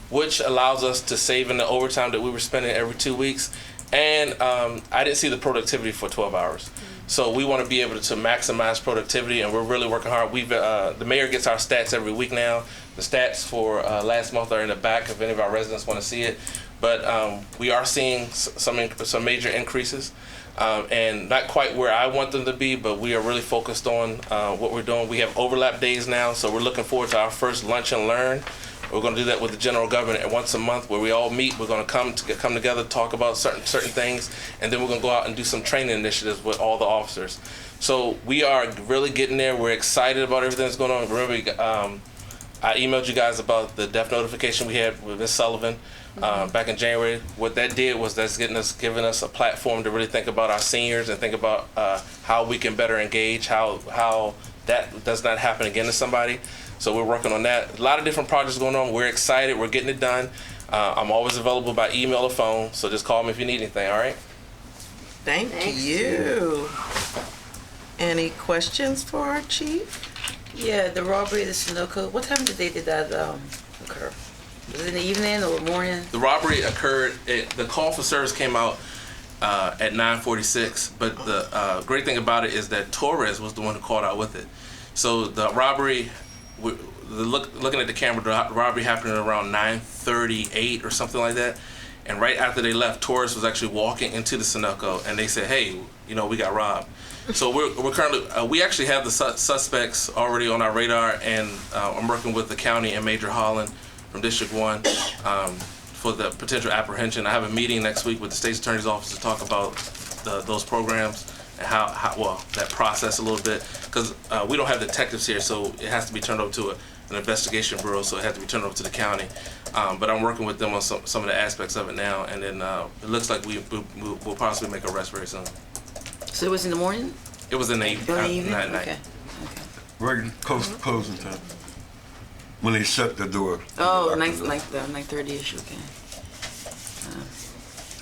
which allows us to save in the overtime that we were spending every 2 weeks. And I didn't see the productivity for 12 hours. So we want to be able to maximize productivity, and we're really working hard. The mayor gets our stats every week now. The stats for last month are in the back if any of our residents want to see it. But we are seeing some major increases, and not quite where I want them to be, but we are really focused on what we're doing. We have overlap days now, so we're looking forward to our first lunch and learn. We're going to do that with the general government once a month, where we all meet. We're going to come together, talk about certain things, and then we're going to go out and do some training initiatives with all the officers. So we are really getting there. We're excited about everything that's going on. Remember, I emailed you guys about the death notification we had with Ms. Sullivan back in January. What that did was giving us a platform to really think about our seniors and think about how we can better engage, how that does not happen again to somebody. So we're working on that. A lot of different projects going on. We're excited. We're getting it done. I'm always available by email or phone, so just call me if you need anything, all right? Thank you. Any questions for our chief? Yeah, the robbery of the Sunoco, what time did that occur? Was it in the evening or morning? The robbery occurred, the call for service came out at 9:46, but the great thing about it is that Torres was the one who called out with it. So the robbery, looking at the camera, the robbery happened around 9:38 or something like that. And right after they left, Torres was actually walking into the Sunoco, and they said, "Hey, we got robbed." So we're currently, we actually have the suspects already on our radar, and I'm working with the county and Major Holland from District 1 for the potential apprehension. I have a meeting next week with the State's Attorney's Office to talk about those programs and how that process a little bit, because we don't have detectives here, so it has to be turned over to an investigation bureau, so it has to be turned over to the county. But I'm working with them on some of the aspects of it now, and then it looks like we'll possibly make an arrest very soon. So it was in the morning? It was in the evening, night. Okay. Regular closing time. When they shut the door. Oh, 9:30ish, okay.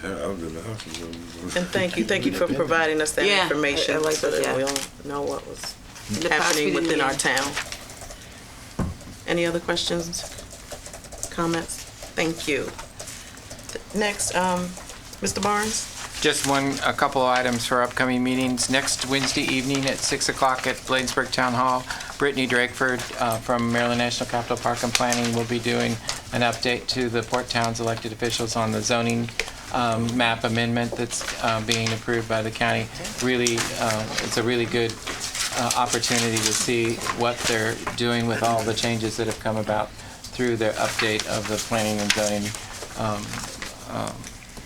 I was in the house. And thank you for providing us that Yeah, information I like so that, that yeah. we'll know what was The happening prosecutor within our meeting. town. Any other questions, comments? Thank you. Next, Mr. Barnes? Just a couple of items for upcoming meetings. Next Wednesday evening at 6 o'clock at Bladensburg Town Hall, Brittany Drakeford from Maryland National Capital Park and Planning will be doing an update to the Port Towns elected officials on the zoning map amendment that's being approved by the county. Really, it's a really good opportunity to see what they're doing with all the changes that have come about through their update of the planning and zoning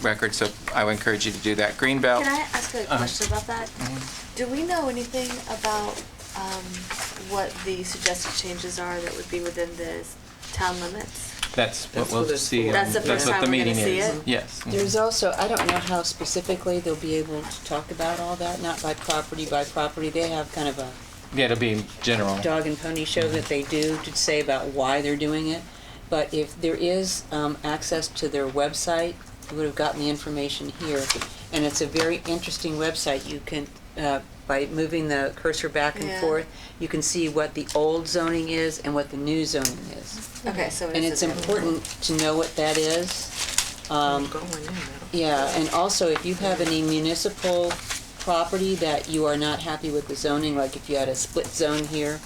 record. So I would encourage you to do that. Greenbelt. Can I ask a question about that? Do we know anything about what the suggested changes are that would be within the town limits? That's what we'll see. That's the first what time the we're meeting gonna see is. it? Yes. There's also, I don't know how specifically they'll be able to talk about all that, not by property. They have kind of a Yeah, it'll be general. dog and pony show that they do to say about why they're doing it. But if there is access to their website, you would have gotten the information here. And it's a very interesting website. You can, by moving the cursor back and Yeah. forth, you can see what the old zoning is and what the new zoning is. Okay, so And it's important to know what that is. Yeah, and also if you have any municipal property that you are not happy with the zoning, like if you had a split zone here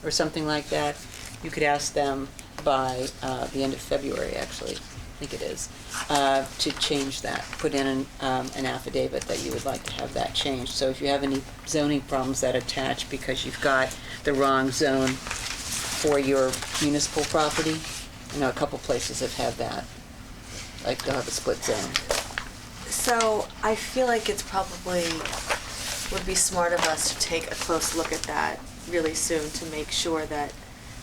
or something like that, you could ask them by the end of February, actually, I think it is, to change that, put in an affidavit that you would like to have that changed. So if you have any zoning problems that attach because you've got the wrong zone for your municipal property, I know a couple places have had that, like they'll have a split zone. So I feel like it's probably would be smart of us to take a close look at that really soon to make sure that,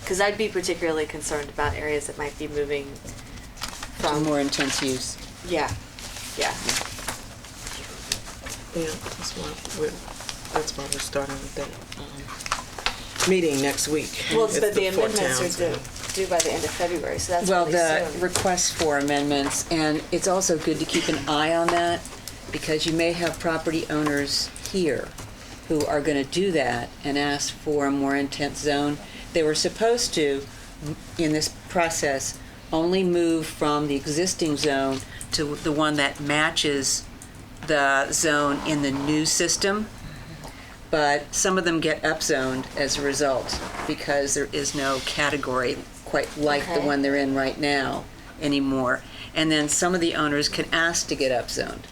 because I'd be particularly concerned about areas that might be moving From more intense use. Yeah. Yeah, that's why we're starting with that meeting next week. Well, It's but the Four amendments are Towns. due by the end of February, so that's Well, really the soon. requests for amendments, and it's also good to keep an eye on that, because you may have property owners here who are going to do that and ask for a more intense zone. They were supposed to, in this process, only move from the existing zone to the one that matches the zone in the new system. But some of them get upzoned as a result because there is no category quite like the Okay. one they're in right now anymore. And then some of the owners can ask to get upzoned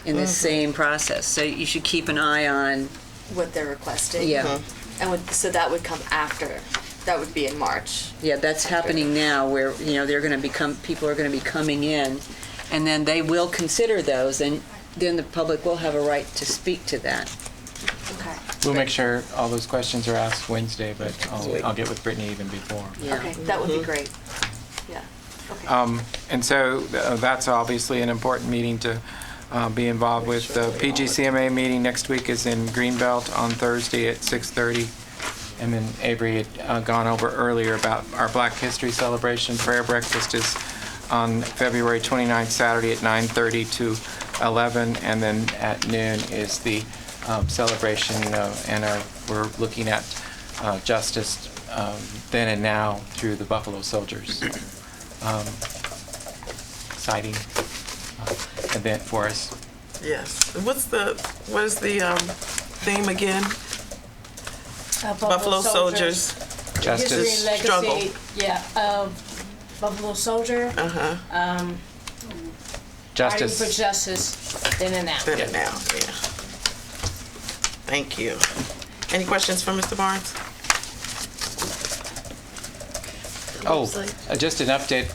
in the same process. So you should keep an eye on, What they're requesting. yeah. So that would come after, that would be in March. Yeah, that's happening now where, they're going to become, people are going to be coming in, and then they will consider those, and then the public will have a right to speak to that. Okay. We'll make sure all those questions are asked Wednesday, but I'll get with Brittany even before. Okay, that would be great. Yeah. Okay. And so that's obviously an important meeting to be involved with. The PGCMA meeting next week is in Greenbelt on Thursday at 6:30. And then Avery had gone over earlier about our Black History Celebration. Prayer breakfast is on February 29th, Saturday at 9:30 to 11. And then at noon is the celebration, and we're looking at justice then and now through the Buffalo Soldiers. Exciting event for us. Yes. What is the theme again? Buffalo Soldiers. Justice. History and legacy, Struggle. yeah, of Buffalo Soldier. Justice. Fighting for justice, then and now. Then and now, yeah. Thank you. Any questions for Mr. Barnes? Just an update.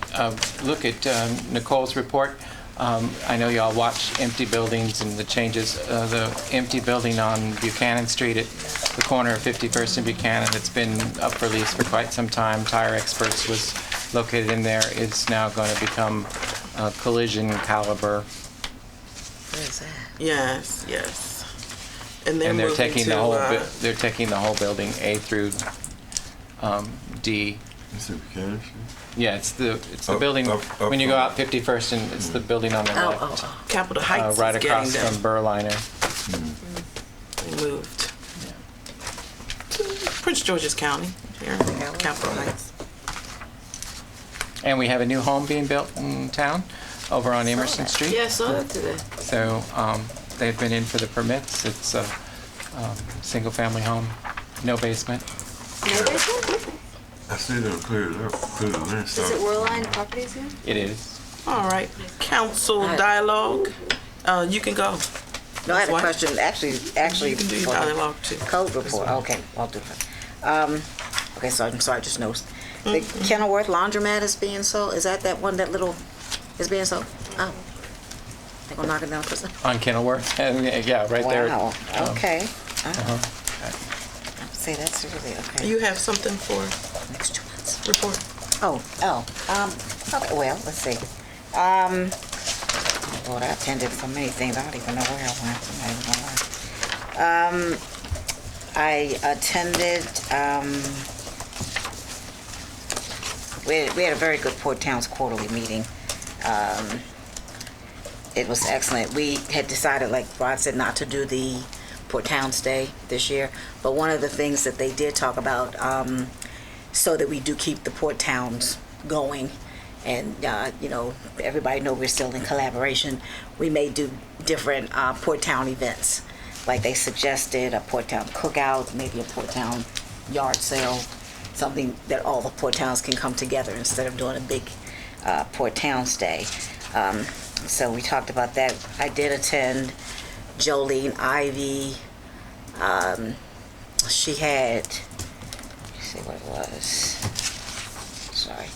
Look at Nicole's report. I know y'all watch empty buildings and the changes. The empty building on Buchanan Street at the corner of 51st and Buchanan, it's been up for lease for quite some time. Tire Experts was located in there, is now going to become collision caliber. Where is that? Yes, yes. And they're they're taking the whole they're taking the whole building A through D. Is it Buchanan Street? Yeah, it's the building when you go out 51st, and it's the building on the left, Capitol Heights right is across getting from Burliner. They moved. Prince George's County, here in Capitol Heights. And we have a new home being built in town over on Emerson Street. Yeah, I saw that today. So they've been in for the permits. It's a single-family home, no basement. No basement? I see them clear it up, clear the land. Is it Worline Properties here? It is. All right, council dialogue. You can go. No, I had a What? question, actually, You can do your for the dialogue too. code report. Okay, I'll do that. Okay, so I'm sorry, I just noticed. The Kenilworth laundromat is being sold. Is that one that little is being sold? Oh. They're gonna knock it down, Kristen? On Kenilworth. Yeah, right there. Wow, okay. Uh-huh. See, that's really, okay. You have something for Next 2 months. report? Okay, well, let's see. Lord, I attended so many things, I don't even know where I went. I'm not even gonna lie. I attended, we had a very good Port Towns quarterly meeting. It was excellent. We had decided, like Rod said, not to do the Port Towns Day this year, but one of the things that they did talk about, so that we do keep the Port Towns going, and everybody know we're still in collaboration, we may do different Port Town events. Like they suggested a Port Town cookout, maybe a Port Town yard sale, something that all the Port Towns can come together instead of doing a big Port Towns Day. So we talked about that. I did attend Jolene Ivy. She had, let's see what it was. Sorry.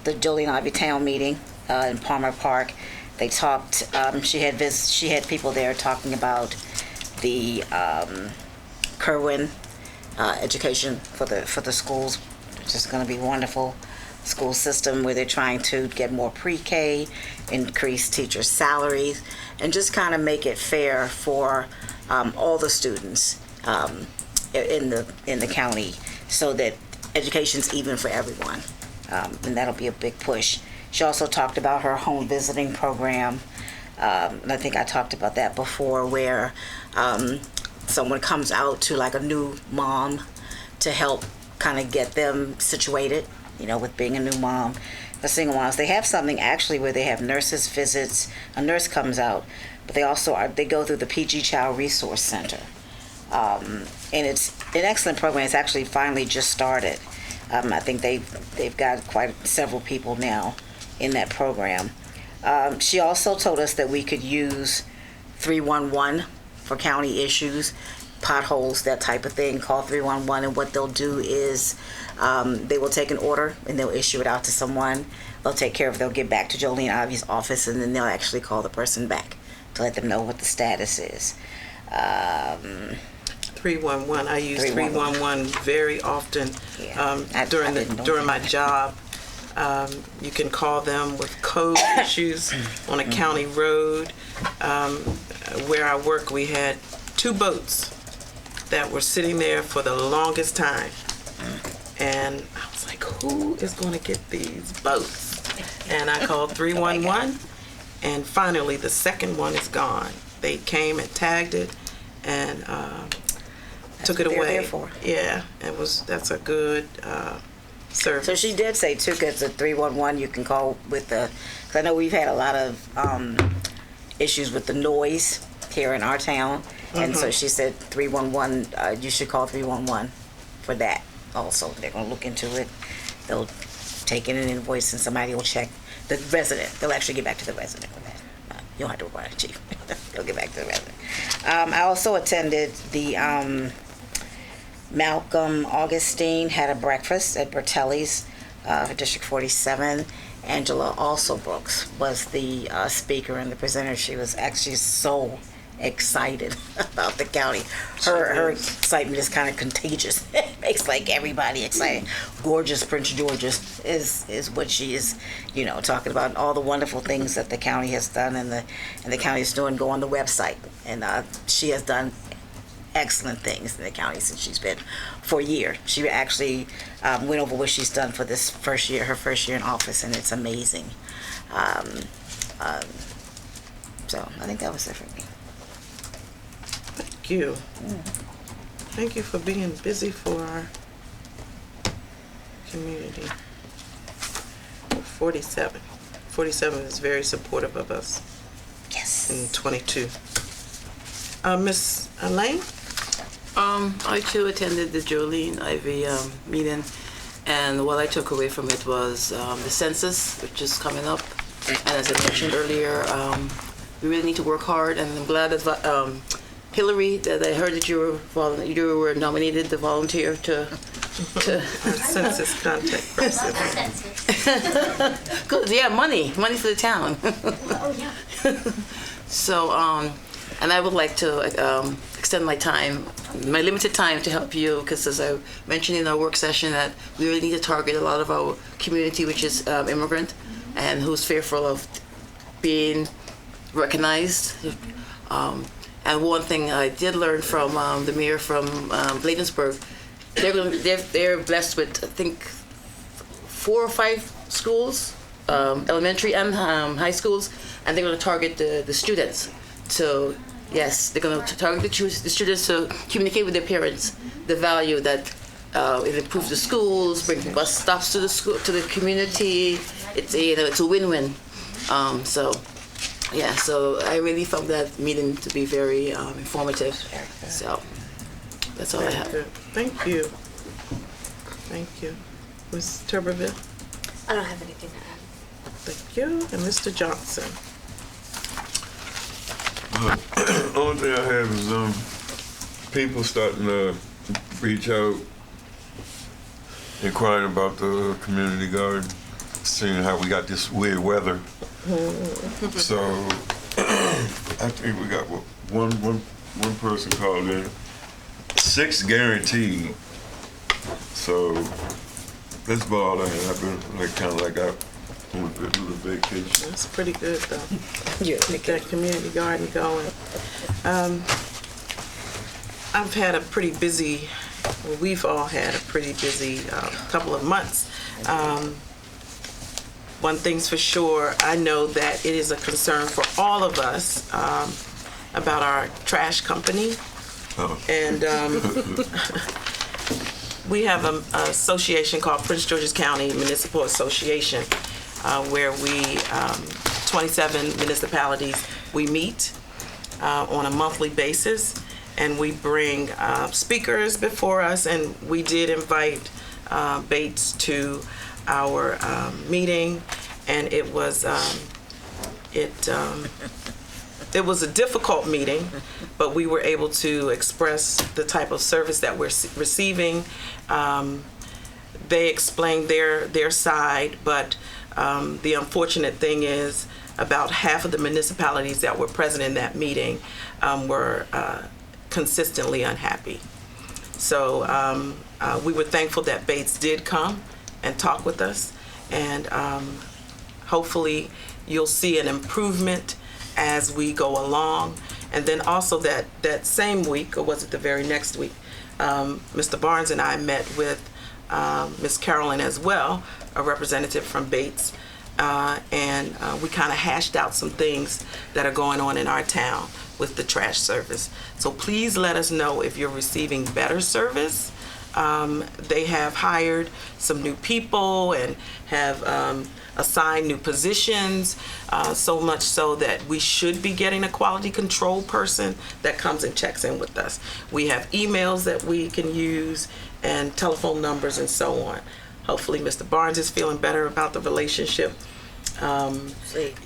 The Jolene Ivy Town meeting in Palmer Park. They talked. She had people there talking about the Kerwin education for the schools, which is going to be wonderful. School system where they're trying to get more pre-K, increase teachers' salaries, and just kind of make it fair for all the students in the county, so that education's even for everyone, and that'll be a big push. She also talked about her home visiting program, and I think I talked about that before, where someone comes out to like a new mom to help kind of get them situated, with being a new mom. The single moms, they have something actually where they have nurses visits. A nurse comes out, but they also they go through the PG Child Resource Center, and it's an excellent program. It's actually finally just started. I think they've got quite several people now in that program. She also told us that we could use 311 for county issues, potholes, that type of thing. Call 311, and what they'll do is they will take an order and they'll issue it out to someone. They'll take care of it. They'll get back to Jolene Ivy's office, and then they'll actually call the person back to let them know what the status is. 311. I use 311. 311 very often Yeah. during my job. You can call them with code issues on a county road. Where I work, we had 2 boats that were sitting there for the longest time. And I was like, who is going to get these boats? And I called 311, and finally the second one is gone. They came and tagged it and took it what they're away. there for. Yeah, that's a good service. So she did say too, because the 311 you can call with the. Cause I know we've had a lot of issues with the noise here in our town, and so she said 311. You should call 311 for that. Also, they're gonna look into it. They'll take in an invoice, and somebody will check the resident. They'll actually get back to the resident with that. You don't have to worry about it, Chief. They'll get back to the resident. I also attended the Malcolm Augustine had a breakfast at Bertelli's for District 47. Angela also Brooks was the speaker and the presenter. She was actually so excited about the county. Her excitement is kind of contagious. It makes like everybody excited. Gorgeous Prince George's is what she is, talking about all the wonderful things that the county has done and the county is doing. Go on the website, and she has done excellent things in the county since she's been for a year. She actually went over what she's done for this her first year in office, and it's amazing. So I think that was it for me. Thank you. Thank you for being busy for our community. 47 is very supportive of us. Yes. In 22. Miss Elaine? I too attended the Jolene Ivy meeting, and what I took away from it was the census, which is coming up. And as I mentioned earlier, we really need to work hard, and I'm glad that Hillary, that I heard that you were nominated to volunteer to census contact person. Good, yeah, money for the town. Oh, yeah. So, and I would like to extend my limited time to help you, because as I mentioned in our work session, that we really need to target a lot of our community, which is immigrant, and who's fearful of being recognized. And one thing I did learn from the mayor from Bladensburg, they're blessed with, I think, 4 or 5 schools, elementary and high schools, and they're going to target the students. So yes, they're going to target the students to communicate with their parents the value that it improves the schools, brings bus stops to the school, to the community. It's a win-win. So I really found that meeting to be very informative. So that's all I have. Thank you. Thank you. Ms. Tuberville? I don't have anything to add. Thank you. And Mr. Johnson? Only thing I have is people starting to reach out, inquiring about the community garden, seeing how we got this weird weather. So I think we got one person called in, 6 guaranteed. So that's about all I have. I've been kind of like out on a little vacation. That's pretty good though. Yeah. Get that community garden going. I've had a pretty busy, we've all had a pretty busy couple of months. One thing's for sure, I know that it is a concern for all of us about our trash company. Oh. And we have an association called Prince George's County Municipal Association, where we, 27 municipalities, we meet on a monthly basis, and we bring speakers before us, and we did invite Bates to our meeting, and it was it was a difficult meeting, but we were able to express the type of service that we're receiving. They explained their side, but the unfortunate thing is about half of the municipalities that were present in that meeting were consistently unhappy. So we were thankful that Bates did come and talk with us, and hopefully you'll see an improvement as we go along. And then also that same week, or was it the very next week, Mr. Barnes and I met with Ms. Carolyn as well, a representative from Bates, and we kind of hashed out some things that are going on in our town with the trash service. So please let us know if you're receiving better service. They have hired some new people and have assigned new positions, so much so that we should be getting a quality control person that comes and checks in with us. We have emails that we can use and telephone numbers and so on. Hopefully Mr. Barnes is feeling better about the relationship.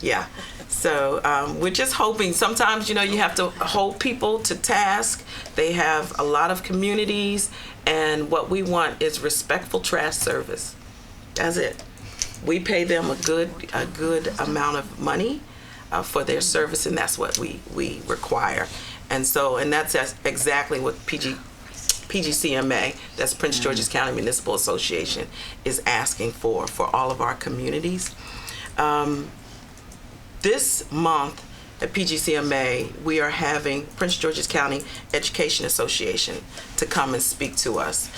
Yeah, so we're just hoping. Sometimes, you know, you have to hold people to task. They have a lot of communities, and what we want is respectful trash service. That's it. We pay them a good amount of money for their service, and that's what we require. And that's exactly what PGCMA, that's Prince George's County Municipal Association, is asking for all of our communities. This month at PGCMA, we are having Prince George's County Education Association to come and speak to us.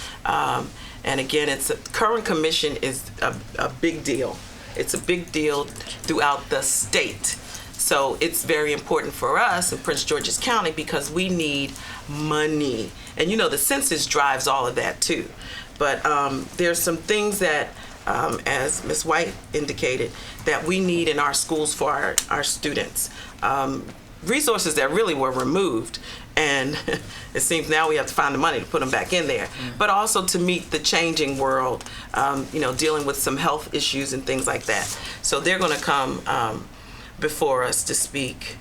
And again, current commission is a big deal. It's a big deal throughout the state. So it's very important for us in Prince George's County because we need money. And you know, the census drives all of that too. But there's some things that, as Ms. White indicated, that we need in our schools for our students. Resources that really were removed, and it seems now we have to find the money to put them back in there. But also to meet the changing world, you know, dealing with some health issues and things like that. So they're going to come before us to speak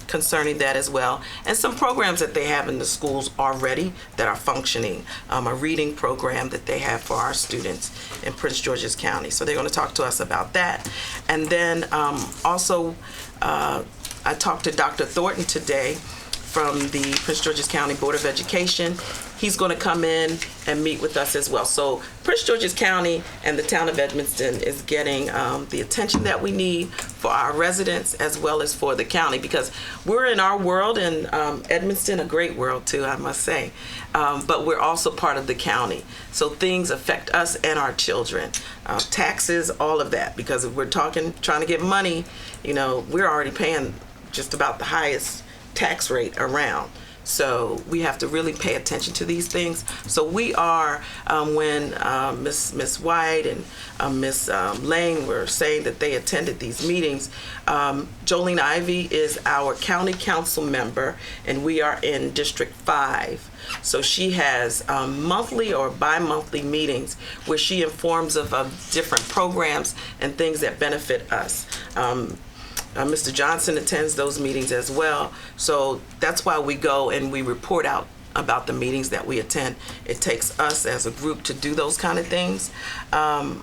concerning that as well, and some programs that they have in the schools already that are functioning, a reading program that they have for our students in Prince George's County. So they're going to talk to us about that. And then also I talked to Dr. Thornton today from the Prince George's County Board of Education. He's going to come in and meet with us as well. So Prince George's County and the town of Edmonston is getting the attention that we need for our residents as well as for the county, because we're in our world, and Edmonston, a great world too, I must say, but we're also part of the county. So things affect us and our children, taxes, all of that, because if we're trying to get money, you know, we're already paying just about the highest tax rate around. So we have to really pay attention to these things. So we are, when Miss White and Miss Lang were saying that they attended these meetings, Jolene Ivy is our county council member, and we are in District 5. So she has monthly or bi-monthly meetings where she informs of different programs and things that benefit us. Mr. Johnson attends those meetings as well. So that's why we go and we report out about the meetings that we attend. It takes us as a group to do those kind of things. I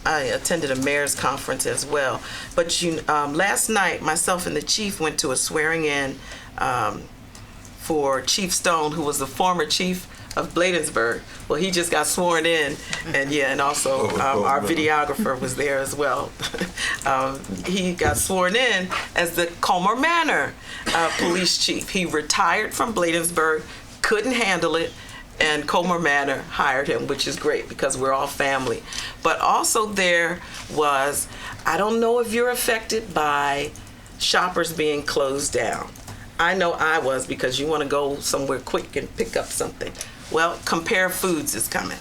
attended a mayor's conference as well. But last night, myself and the chief went to a swearing in for Chief Stone, who was the former chief of Bladensburg. Well, he just got sworn in, and also our videographer was there as well. He got sworn in as the Comer Manor police chief. He retired from Bladensburg, couldn't handle it, and Comer Manor hired him, which is great because we're all family. But also there was, I don't know if you're affected by Shoppers being closed down. I know I was, because you want to go somewhere quick and pick up something. Well, Compare Foods is coming.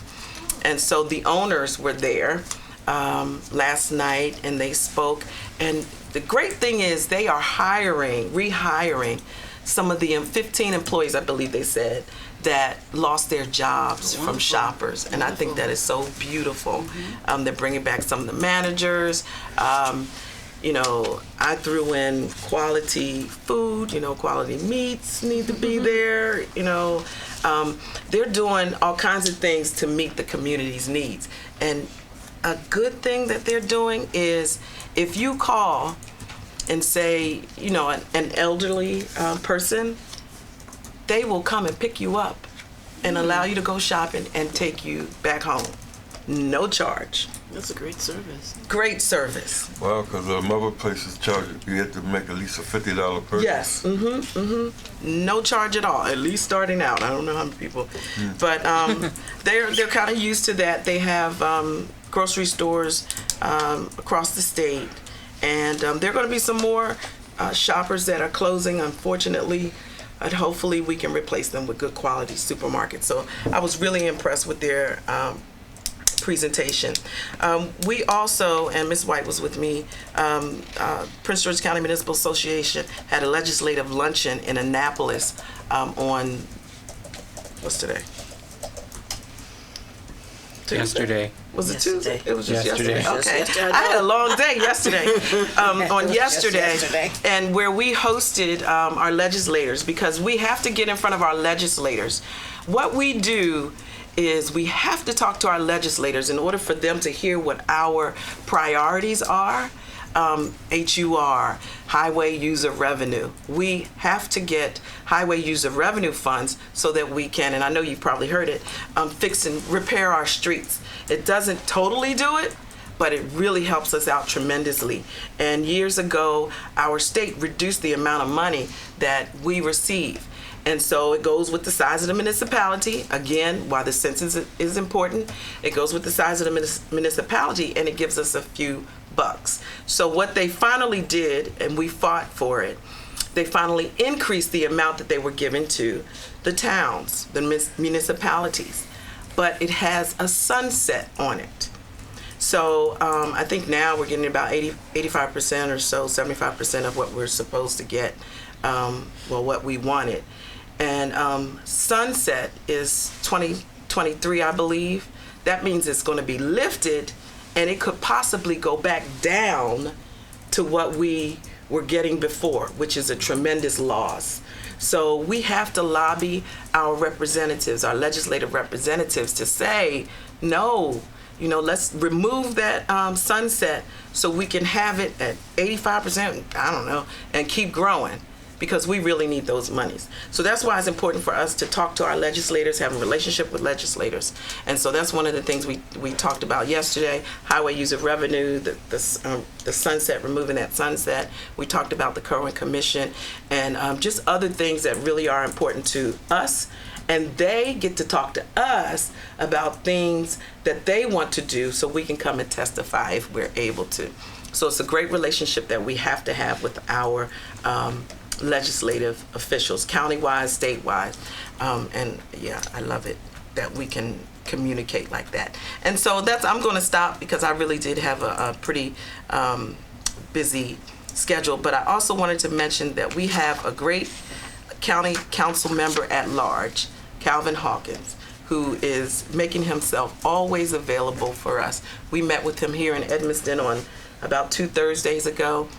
And so the owners were there last night, and they spoke. And the great thing is they are rehiring some of the 15 employees, I believe they said, that lost their jobs from Shoppers. And I think that is so beautiful. They're bringing back some of the managers. You know, I threw in quality food, you know, quality meats need to be there, you know. They're doing all kinds of things to meet the community's needs. And a good thing that they're doing is if you call and say, you know, an elderly person, they will come and pick you up and allow you to go shopping and take you back home. No charge. That's a great service. Great service. Well, because other places charge you have to make at least a $50 purchase. Yes. No charge at all. At least starting out. I don't know how many people, but they're kind of used to that. They have grocery stores across the state, and there are going to be some more shoppers that are closing, unfortunately. But hopefully we can replace them with good quality supermarkets. So I was really impressed with their presentation. We also, and Ms. White was with me, Prince George County Municipal Association had a legislative luncheon in Annapolis on, what's today? Yesterday. Was it Tuesday? It was just Yesterday. yesterday. Okay. I had a long day yesterday. On yesterday, and where we hosted our legislators, because we have to get in front of our legislators. What we do is we have to talk to our legislators in order for them to hear what our priorities are. HUR, highway user revenue. We have to get highway user revenue funds so that we can, and I know you've probably heard it, fix and repair our streets. It doesn't totally do it, but it really helps us out tremendously. And years ago, our state reduced the amount of money that we receive. And so it goes with the size of the municipality. Again, while the census is important, it goes with the size of the municipality, and it gives us a few bucks. So what they finally did, and we fought for it, they finally increased the amount that they were giving to the towns, the municipalities. But it has a sunset on it. So I think now we're getting about 85% or so, 75% of what we're supposed to get, what we wanted. And sunset is 2023, I believe. That means it's going to be lifted, and it could possibly go back down to what we were getting before, which is a tremendous loss. So we have to lobby our representatives, our legislative representatives, to say, no, let's remove that sunset so we can have it at 85%, I don't know, and keep growing, because we really need those monies. So that's why it's important for us to talk to our legislators, have a relationship with legislators. And so that's one of the things we talked about yesterday, highway user revenue, the sunset, removing that sunset. We talked about the current commission, and just other things that really are important to us. And they get to talk to us about things that they want to do so we can come and testify if we're able to. So it's a great relationship that we have to have with our legislative officials, countywide, statewide, and yeah, I love it that we can communicate like that. And so I'm going to stop because I really did have a pretty busy schedule, but I also wanted to mention that we have a great county council member at large, Calvin Hawkins, who is making himself always available for us. We met with him here in Edmonston on about 2 Thursdays ago.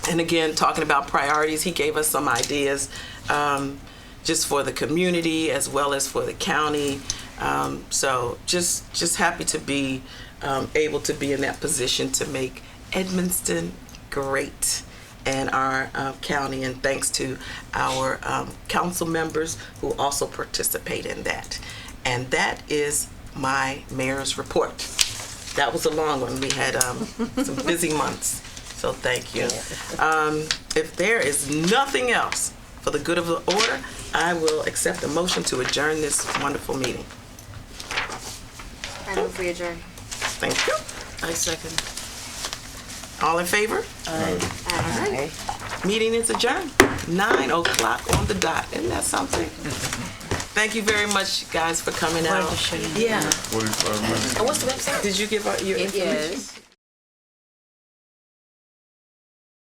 And again, talking about priorities, he gave us some ideas just for the community as well as for the county. So just happy to be able to be in that position to make Edmonston great and our county. And thanks to our council members who also participate in that. And that is my mayor's report. That was a long one. We had some busy months. So thank you. If there is nothing else for the good of the order, I will accept the motion to adjourn this wonderful meeting. I move we adjourn. Thank you. I second. All in favor? Aye. All right. Meeting is adjourned. 9 o'clock on the dot. Isn't that something? Thank you very much, guys, for coming out. Yeah. 45 minutes. And what's the website? Did you give out your It information? is